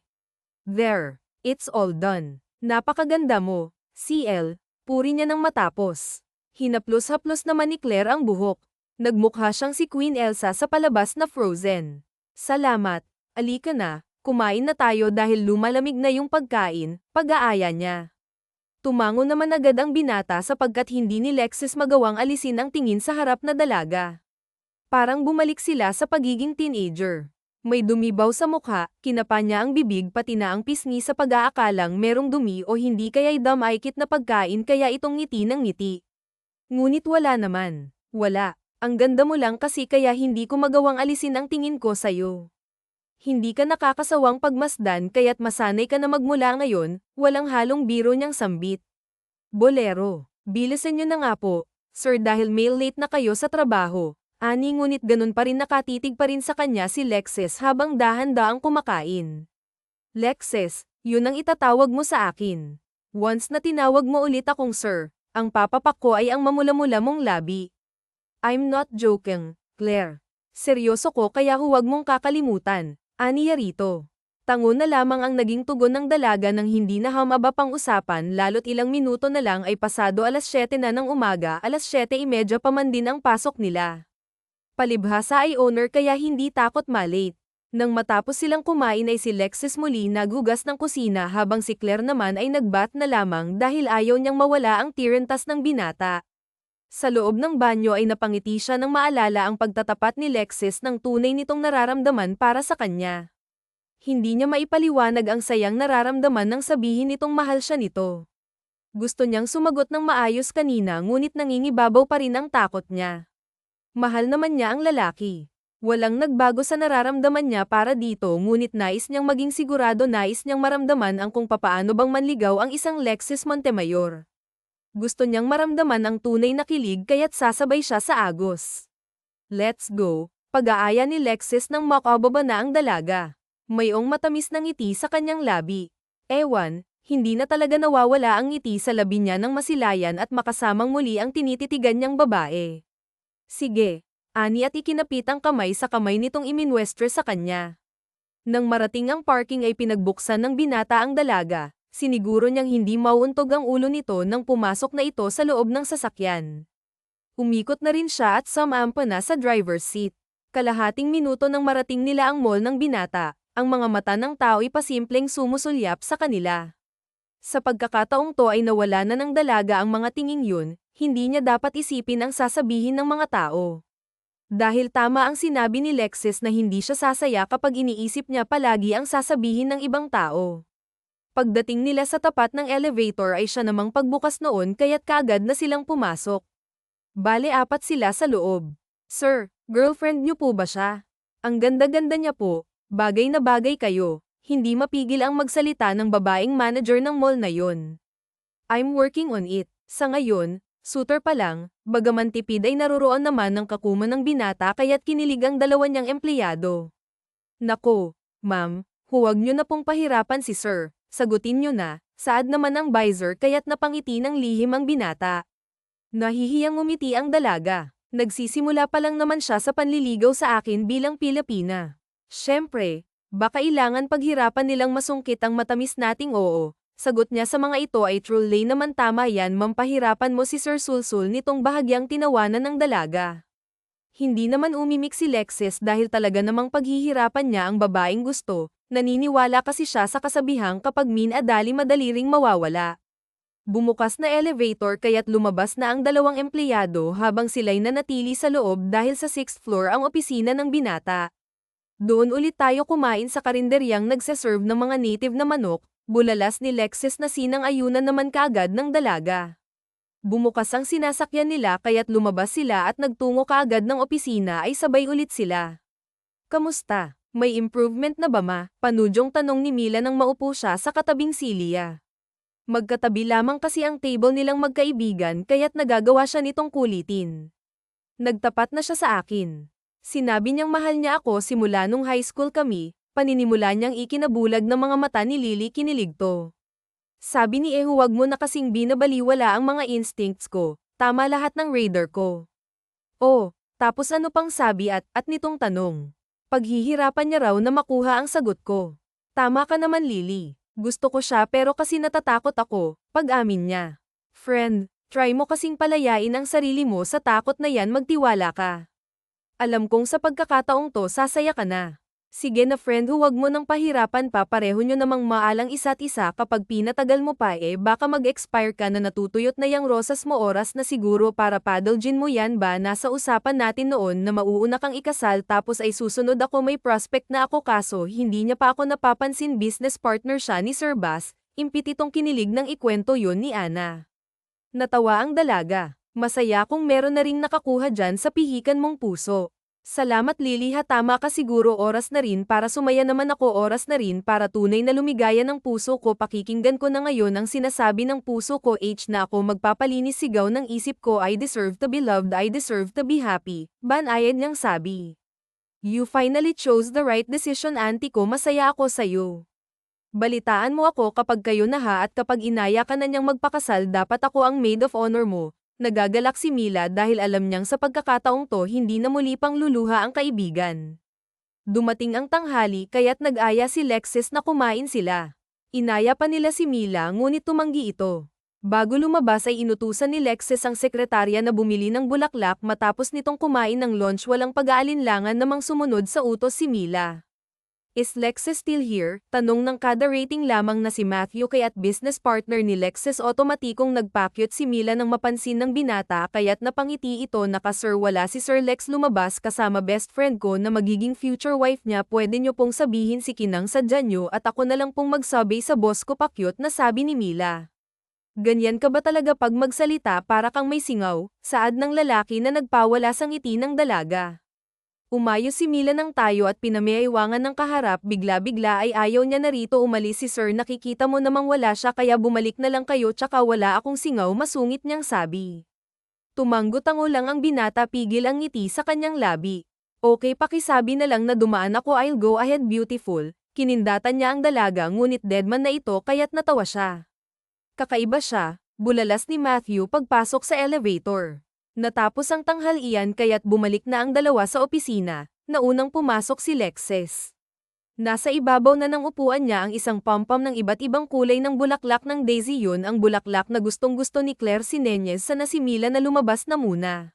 There. It's all done. Napakaganda mo, CL, puri niya nang matapos. Hinaplos-haplos naman ni Claire ang buhok. Nagmukha siyang si Queen Elsa sa palabas na Frozen. Salamat, alika na, kumain na tayo dahil lumalamig na yung pagkain, pag-aaya niya. Tumango naman agad ang binata sapagkat hindi ni Lexis magawang alisin ang tingin sa harap na dalaga. Parang bumalik sila sa pagiging teenager. May dumibaw sa mukha, kinapa niya ang bibig pati na ang pisngi sa pag-aakalang merong dumi o hindi kaya'y damaykit na pagkain kaya itong ngiti ng ngiti. Ngunit wala naman. Wala. Ang ganda mo lang kasi kaya hindi ko magawang alisin ang tingin ko sa'yo. Hindi ka nakakasawang pagmasdan kaya't masanay ka na magmula ngayon, walang halong biro niyang sambit. Bolero. Bilisan niyo na nga po, sir dahil mail late na kayo sa trabaho. Ani ngunit ganun pa rin nakatitig pa rin sa kanya si Lexis habang dahan-daang kumakain. Lexis, yun ang itatawag mo sa akin. Once na tinawag mo ulit akong sir, ang papapak ko ay ang mamula-mula mong labi. I'm not joking, Claire. Seryoso ko kaya huwag mong kakalimutan, aniya rito. Tango na lamang ang naging tugon ng dalaga nang hindi na hamaba pang usapan lalo't ilang minuto na lang ay pasado 7:00 na ng umaga, 7:30 pa man din ang pasok nila. Palibhasa ay owner kaya hindi takot malate. Nang matapos silang kumain ay si Lexis muli naghugas ng kusina habang si Claire naman ay nagbath na lamang dahil ayaw niyang mawala ang tirentas ng binata. Sa loob ng banyo ay napangiti siya nang maalala ang pagtatapat ni Lexis ng tunay nitong nararamdaman para sa kanya. Hindi niya maipaliwanag ang sayang nararamdaman nang sabihin nitong mahal siya nito. Gusto niyang sumagot ng maayos kanina ngunit nangingibabaw pa rin ang takot niya. Mahal naman niya ang lalaki. Walang nagbago sa nararamdaman niya para dito ngunit nais niyang maging sigurado nais niyang maramdaman ang kung papaano bang manligaw ang isang Lexis Montemayor. Gusto niyang maramdaman ang tunay na kilig kaya't sasabay siya sa agos. Let's go, pag-aaya ni Lexis nang makababa na ang dalaga. Mayong matamis ng ngiti sa kanyang labi. Ewan, hindi na talaga nawawala ang ngiti sa labi niya nang masilayan at makasamang muli ang tinititigan niyang babae. Sige, ani at ikinapit ang kamay sa kamay nitong iminwestre sa kanya. Nang marating ang parking ay pinagbuksan ng binata ang dalaga, siniguro niyang hindi mauuntog ang ulo nito nang pumasok na ito sa loob ng sasakyan. Umikot na rin siya at sumampa na sa driver's seat. Kalahating minuto nang marating nila ang mall ng binata, ang mga mata ng tao ay pasimpleng sumusulyap sa kanila. Sa pagkakataong to ay nawala na ng dalaga ang mga tinging yun, hindi niya dapat isipin ang sasabihin ng mga tao. Dahil tama ang sinabi ni Lexis na hindi siya sasaya kapag iniisip niya palagi ang sasabihin ng ibang tao. Pagdating nila sa tapat ng elevator ay siya namang pagbukas noon kaya't kaagad na silang pumasok. Bale 4 sila sa loob. Sir, girlfriend niyo po ba siya? Ang ganda-ganda niya po. Bagay na bagay kayo, hindi mapigil ang magsalita ng babaeng manager ng mall na yon. I'm working on it. Sa ngayon, suitor pa lang, bagaman tipid ay naroroon naman ng kakuman ng binata kaya't kinilig ang dalawa niyang empleyado. Nako, ma'am, huwag niyo na pong pahirapan si sir, sagutin niyo na, saad naman ang visor kaya't napangiti ng lihim ang binata. Nahihiyang umiti ang dalaga, nagsisimula pa lang naman siya sa panliligaw sa akin bilang Pilipina. Siyempre, baka kailangan paghirapan nilang masungkit ang matamis nating oo. Sagot niya sa mga ito ay truly naman tama yan mampahirapan mo si Sir Sulsul nitong bahagyang tinawanan ng dalaga. Hindi naman umimik si Lexis dahil talaga namang paghihirapan niya ang babaeng gusto, naniniwala kasi siya sa kasabihang kapag minadali madali ring mawawala. Bumukas na elevator kaya't lumabas na ang dalawang empleyado habang sila'y nanatili sa loob dahil sa 6th floor ang opisina ng binata. Doon ulit tayo kumain sa karinderyang nagsaserve ng mga native na manok, bulalas ni Lexis na sinang-ayunan naman kaagad ng dalaga. Bumukas ang sinasakyan nila kaya't lumabas sila at nagtungo kaagad ng opisina ay sabay ulit sila. Kamusta? May improvement na ba ma? Panudyong tanong ni Mila nang maupo siya sa katabing Celia. Magkatabi lamang kasi ang table nilang magkaibigan kaya't nagagawa siya nitong kulitin. Nagtapat na siya sa akin. Sinabi niyang mahal niya ako simula nung high school kami, paninimula niyang ikinabulag ng mga mata ni Lily kiniligto. Sabi ni huwag mo na kasing binabaliwala ang mga instincts ko, tama lahat ng radar ko. Oh, tapos ano pang sabi at nitong tanong. Paghihirapan niya raw na makuha ang sagot ko. Tama ka naman Lily, gusto ko siya pero kasi natatakot ako, pag-amin niya. Friend, try mo kasing palayain ang sarili mo sa takot na yan magtiwala ka. Alam kong sa pagkakataong to sasaya ka na. Sige na friend huwag mo nang pahirapan pa pareho nyo namang maalang isa't isa kapag pinatagal mo pa baka mag-expire ka na natutuyot na yang rosas mo oras na siguro para paddle gin mo yan ba nasa usapan natin noon na mauuna kang ikasal tapos ay susunod ako may prospect na ako kaso hindi niya pa ako napapansin business partner siya ni Sir Bass, impit itong kinilig ng ikwento yon ni Ana. Natawa ang dalaga. Masaya kung meron na ring nakakuha dyan sa pihikan mong puso. Salamat Lily ha tama ka siguro oras na rin para sumaya naman ako oras na rin para tunay na lumigaya ng puso ko pakikinggan ko na ngayon ang sinasabi ng puso ko na ako magpapalinis sigaw ng isip ko I deserve to be loved I deserve to be happy, banayad niyang sabi. You finally chose the right decision auntie ko masaya ako sayo. Balitaan mo ako kapag kayo na ha at kapag inaya ka na niyang magpakasal dapat ako ang maid of honor mo. Nagagalak si Mila dahil alam niyang sa pagkakataong to hindi na muli pang luluha ang kaibigan. Dumating ang tanghali kaya't nag-aya si Lexis na kumain sila. Inaya pa nila si Mila ngunit tumanggi ito. Bago lumabas ay inutusan ni Lexis ang sekretarya na bumili ng bulaklak matapos nitong kumain ng lunch walang pag-aalinlangan namang sumunod sa utos si Mila. Is Lexis still here? Tanong ng kada rating lamang na si Matthew kay at business partner ni Lexis otomatikong nagpakyut si Mila nang mapansin ng binata kaya't napangiti ito naka-sir wala si Sir Lex lumabas kasama best friend ko na magiging future wife niya pwede nyo pong sabihin si Kinang sadya nyo at ako na lang pong magsabi sa boss ko pakyut na sabi ni Mila. Ganyan ka ba talaga pag magsalita para kang may singaw? Saad ng lalaki na nagpawala sa ngiti ng dalaga. Umayos si Mila ng tayo at pinamiyaywangan ng kaharap bigla-bigla ay ayaw niya na rito umalis si sir nakikita mo namang wala siya kaya bumalik na lang kayo tsaka wala akong singaw masungit niyang sabi. Tumanggo-tango lang ang binata pigil ang ngiti sa kanyang labi. Okay pakisabi na lang na dumaan ako I'll go ahead beautiful, kinindatan niya ang dalaga ngunit deadman na ito kaya't natawa siya. Kakaiba siya, bulalas ni Matthew pagpasok sa elevator. Natapos ang tanghalian kaya't bumalik na ang dalawa sa opisina, naunang pumasok si Lexis. Nasa ibabaw na ng upuan niya ang isang pom-pom ng iba't ibang kulay ng bulaklak ng daisy yun ang bulaklak na gustong-gusto ni Claire Sinenez sa nasimila na lumabas na muna.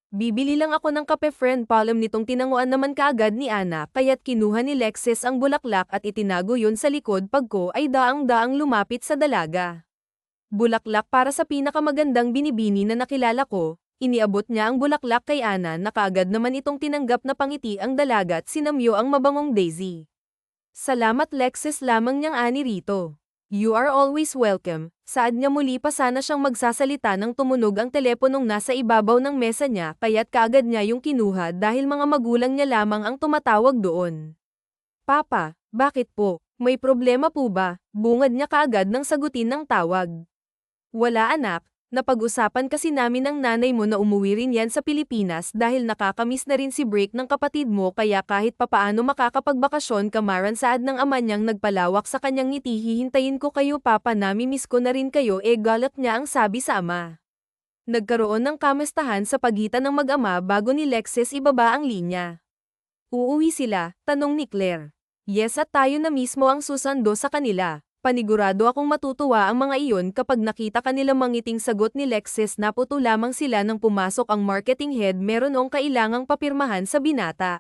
Bibili lang ako ng kape friend palm nitong tinanguan naman kaagad ni Ana kaya't kinuha ni Lexis ang bulaklak at itinago yun sa likod pagko ay daang-daang lumapit sa dalaga. Bulaklak para sa pinakamagandang binibini na nakilala ko. Iniabot niya ang bulaklak kay Ana na kaagad naman itong tinanggap na pangiti ang dalaga at sinamyo ang mabangong daisy. Salamat Lexis lamang niyang ani rito. You are always welcome. Saad niya muli pa sana siyang magsasalita nang tumunog ang teleponong nasa ibabaw ng mesa niya kaya't kaagad niya yung kinuha dahil mga magulang niya lamang ang tumatawag doon. Papa, bakit po? May problema po ba? Bungad niya kaagad nang sagutin ng tawag. Wala anak. Napag-usapan kasi namin ng nanay mo na umuwi rin yan sa Pilipinas dahil nakakamiss na rin si break ng kapatid mo kaya kahit papaano makakapagbakasyon kamaran saad ng ama niyang nagpalawak sa kanyang ngiti hihintayin ko kayo papa nami-miss ko na rin kayo galak niya ang sabi sa ama. Nagkaroon ng kamustahan sa pagitan ng mag-ama bago ni Lexis ibaba ang linya. Uuwi sila, tanong ni Claire. Yes at tayo na mismo ang susando sa kanila. Panigurado akong matutuwa ang mga iyon kapag nakita kanilang mangiting sagot ni Lexis na puto lamang sila nang pumasok ang marketing head meron ong kailangang papirmahan sa binata.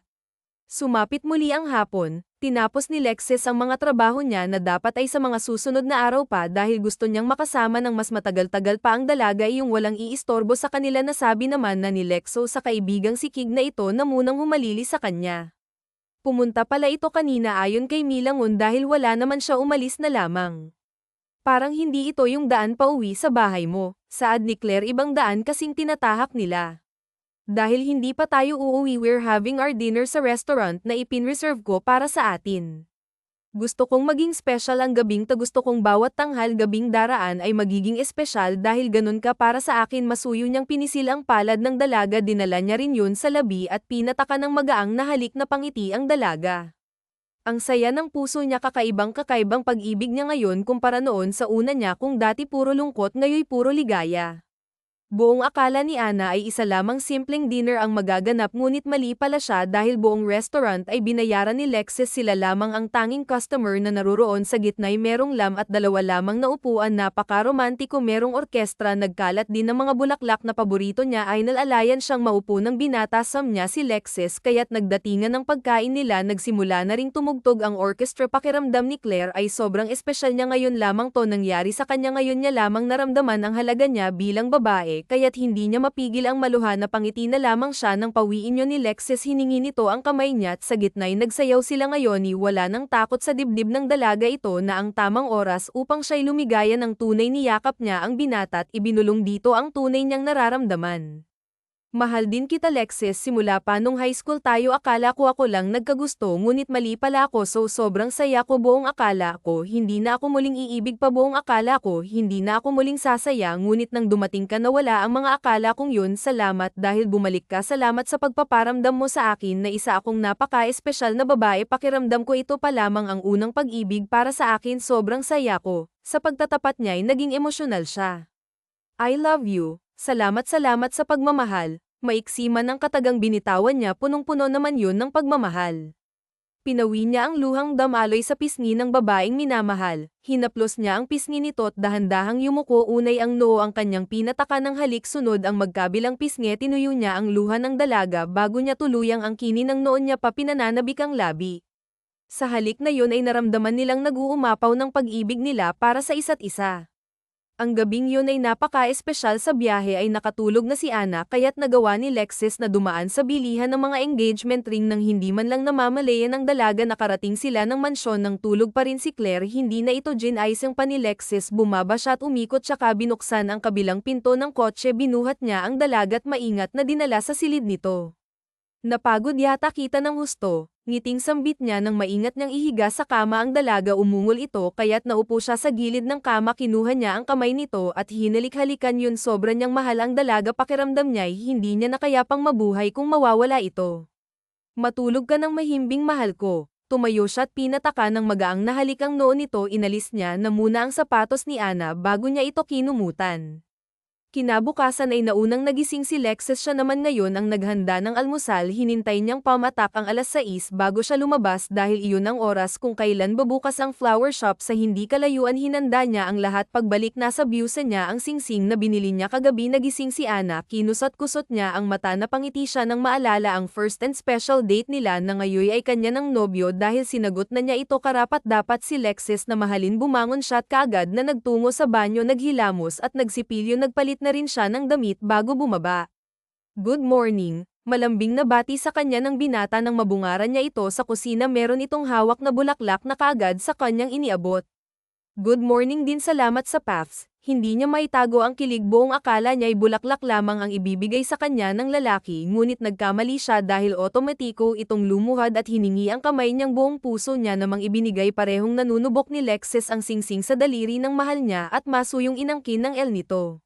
Sumapit muli ang hapon, tinapos ni Lexis ang mga trabaho niya na dapat ay sa mga susunod na araw pa dahil gusto niyang makasama ng mas matagal-tagal pa ang dalaga yung walang iistorbo sa kanila na sabi naman na ni Lexo sa kaibigang si Kig na ito na munang humalili sa kanya. Pumunta pala ito kanina ayon kay Milangon dahil wala naman siya umalis na lamang. Parang hindi ito yung daan pauwi sa bahay mo, saad ni Claire ibang daan kasing tinatahak nila. Dahil hindi pa tayo uuwi we're having our dinner sa restaurant na ipinreserve ko para sa atin. Gusto kong maging special ang gabing gusto kong bawat tanghal gabing daraan ay magiging espesyal dahil ganun ka para sa akin masuyo niyang pinisil ang palad ng dalaga dinala niya rin yun sa labi at pinataka ng magaang na halik na pangiti ang dalaga. Ang saya ng puso niya kakaibang pag-ibig niya ngayon kumpara noon sa una niya kung dati puro lungkot ngayoy puro ligaya. Buong akala ni Ana ay isa lamang simpleng dinner ang magaganap ngunit mali pala siya dahil buong restaurant ay binayaran ni Lexis sila lamang ang tanging customer na naruroon sa gitna'y merong lam at dalawa lamang na upuan napaka-romantiko merong orkestra nagkalat din ng mga bulaklak na paborito niya ay nalalayan siyang maupo ng binata sam niya si Lexis kaya't nagdatingan ng pagkain nila nagsimula na ring tumugtog ang orchestra pakiramdam ni Claire ay sobrang espesyal niya ngayon lamang to nangyari sa kanya ngayon niya lamang naramdaman ang halaga niya bilang babae kaya't hindi niya mapigil ang maluha na pangiti na lamang siya nang pawiin niyo ni Lexis hiningi nito ang kamay niya at sa gitna'y nagsayaw sila ngayon ni wala nang takot sa dibdib ng dalaga ito na ang tamang oras upang siya'y lumigaya ng tunay niyakap niya ang binata at ibinulong dito ang tunay niyang nararamdaman. Mahal din kita Lexis, simula pa nung high school tayo akala ko ako lang nagkagusto ngunit mali pala ako, so sobrang saya ko, buong akala ko hindi na ako muling iibig pa, buong akala ko hindi na ako muling sasaya, ngunit nang dumating ka nawala ang mga akala kong yun. Salamat dahil bumalik ka, salamat sa pagpaparamdam mo sa akin na isa akong napaka-espesyal na babae, pakiramdam ko ito pa lamang ang unang pag-ibig para sa akin, sobrang saya ko. Sa pagtatapat niya ay naging emosyonal siya. I love you. Salamat sa pagmamahal. Maiksi man ang katagang binitawan niya, punong-puno naman yun ng pagmamahal. Pinawi niya ang luhang damaloy sa pisngi ng babaeng minamahal. Hinaplos niya ang pisngi nito at dahan-dahang yumuko, unay ang noo ang kanyang pinataka ng halik, sunod ang magkabilang pisngi, tinuyo niya ang luha ng dalaga bago niya tuluyang angkinin ng noon niya pa pinananabik ang labi. Sa halik na yun ay naramdaman nilang nag-uumapaw ng pag-ibig nila para sa isa't isa. Ang gabing yun ay napaka-espesyal, sa biyahe ay nakatulog na si Ana, kaya't nagawa ni Lexis na dumaan sa bilihan ng mga engagement ring nang hindi man lang namamalayan ng dalaga. Nakarating sila ng mansyon nang tulog pa rin si Claire, hindi na ito ginayos ang pa ni Lexis, bumaba siya at umikot, tsaka binuksan ang kabilang pinto ng kotse, binuhat niya ang dalaga at maingat na dinala sa silid nito. Napagod yata kita ng husto, ngiting sambit niya nang maingat niyang ihiga sa kama ang dalaga, umungol ito kaya't naupo siya sa gilid ng kama, kinuha niya ang kamay nito at hinalik-halikan yun, sobra niyang mahal ang dalaga, pakiramdam niya'y hindi niya na kaya pang mabuhay kung mawawala ito. Matulog ka ng mahimbing mahal ko. Tumayo siya at pinataka ng magaang na halik ang noo nito, inalis niya na muna ang sapatos ni Ana bago niya ito kinumutan. Kinabukasan ay naunang nagising si Lexis, siya naman ngayon ang naghanda ng almusal, hinintay niyang pamatak ang 6:00 bago siya lumabas dahil iyon ang oras kung kailan babukas ang flower shop sa hindi kalayuan. Hinanda niya ang lahat, pagbalik nasa byusa niya ang singsing na binili niya kagabi. Nagising si Ana, kinusot-kusot niya ang mata, napangiti siya nang maalala ang first and special date nila na ngayon ay kanya ng nobyo dahil sinagot na niya ito karapat-dapat si Lexis na mahalin. Bumangon siya at kaagad na nagtungo sa banyo, naghilamos at nagsipilyo, nagpalit na rin siya ng damit bago bumaba. Good morning, malambing na bati sa kanya ng binata nang mabungaran niya ito sa kusina, meron itong hawak na bulaklak na kaagad sa kanyang iniabot. Good morning din, salamat sa paths. Hindi niya maitago ang kilig, buong akala niya'y bulaklak lamang ang ibibigay sa kanya ng lalaki, ngunit nagkamali siya dahil otomatiko itong lumuhad at hiningi ang kamay niyang, buong puso niya namang ibinigay. Parehong nanunubok ni Lexis ang singsing sa daliri ng mahal niya at masuyong inangkin ng L nito.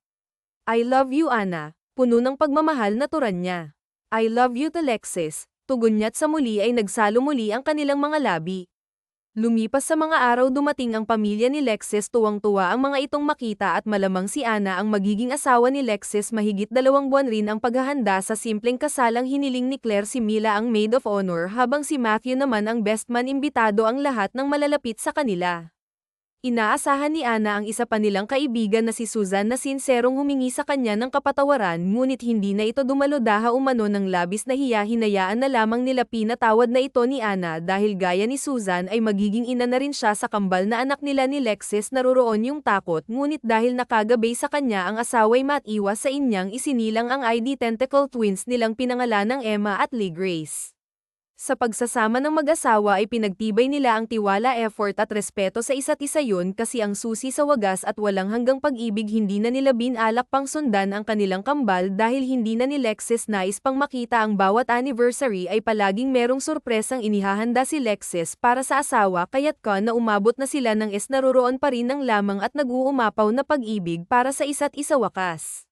I love you Ana, puno ng pagmamahal na turan niya. I love you to Lexis, tugon niya't sa muli ay nagsalo muli ang kanilang mga labi. Lumipas sa mga araw, dumating ang pamilya ni Lexis, tuwang-tuwa ang mga itong makita at malamang si Ana ang magiging asawa ni Lexis. Mahigit 2 buwan rin ang paghahanda sa simpleng kasalang hiniling ni Claire, si Mila ang maid of honor habang si Matthew naman ang best man. Imbitado ang lahat ng malalapit sa kanila. Inaasahan ni Ana ang isa pa nilang kaibigan na si Susan na sinserong humingi sa kanya ng kapatawaran, ngunit hindi na ito dumalo daha umano ng labis na hiya. Hinayaan na lamang nila pinatawad na ito ni Ana dahil gaya ni Susan ay magiging ina na rin siya sa kambal na anak nila ni Lexis. Naroroon yung takot, ngunit dahil nakagabay sa kanya ang asawa'y matiwas sa inyang isinilang ang ID tentacle twins nilang pinangalanang Emma at Lee Grace. Sa pagsasama ng mag-asawa ay pinagtibay nila ang tiwala, effort at respeto sa isa't isa, yun kasi ang susi sa wagas at walang hanggang pag-ibig. Hindi na nila binalak pang sundan ang kanilang kambal dahil hindi na ni Lexis nais pang makita ang bawat anniversary ay palaging merong sorpresang inihahanda si Lexis para sa asawa, kaya't na umabot na sila ng naroroon pa rin ng lamang at nag-uumapaw na pag-ibig para sa isa't isa wakas.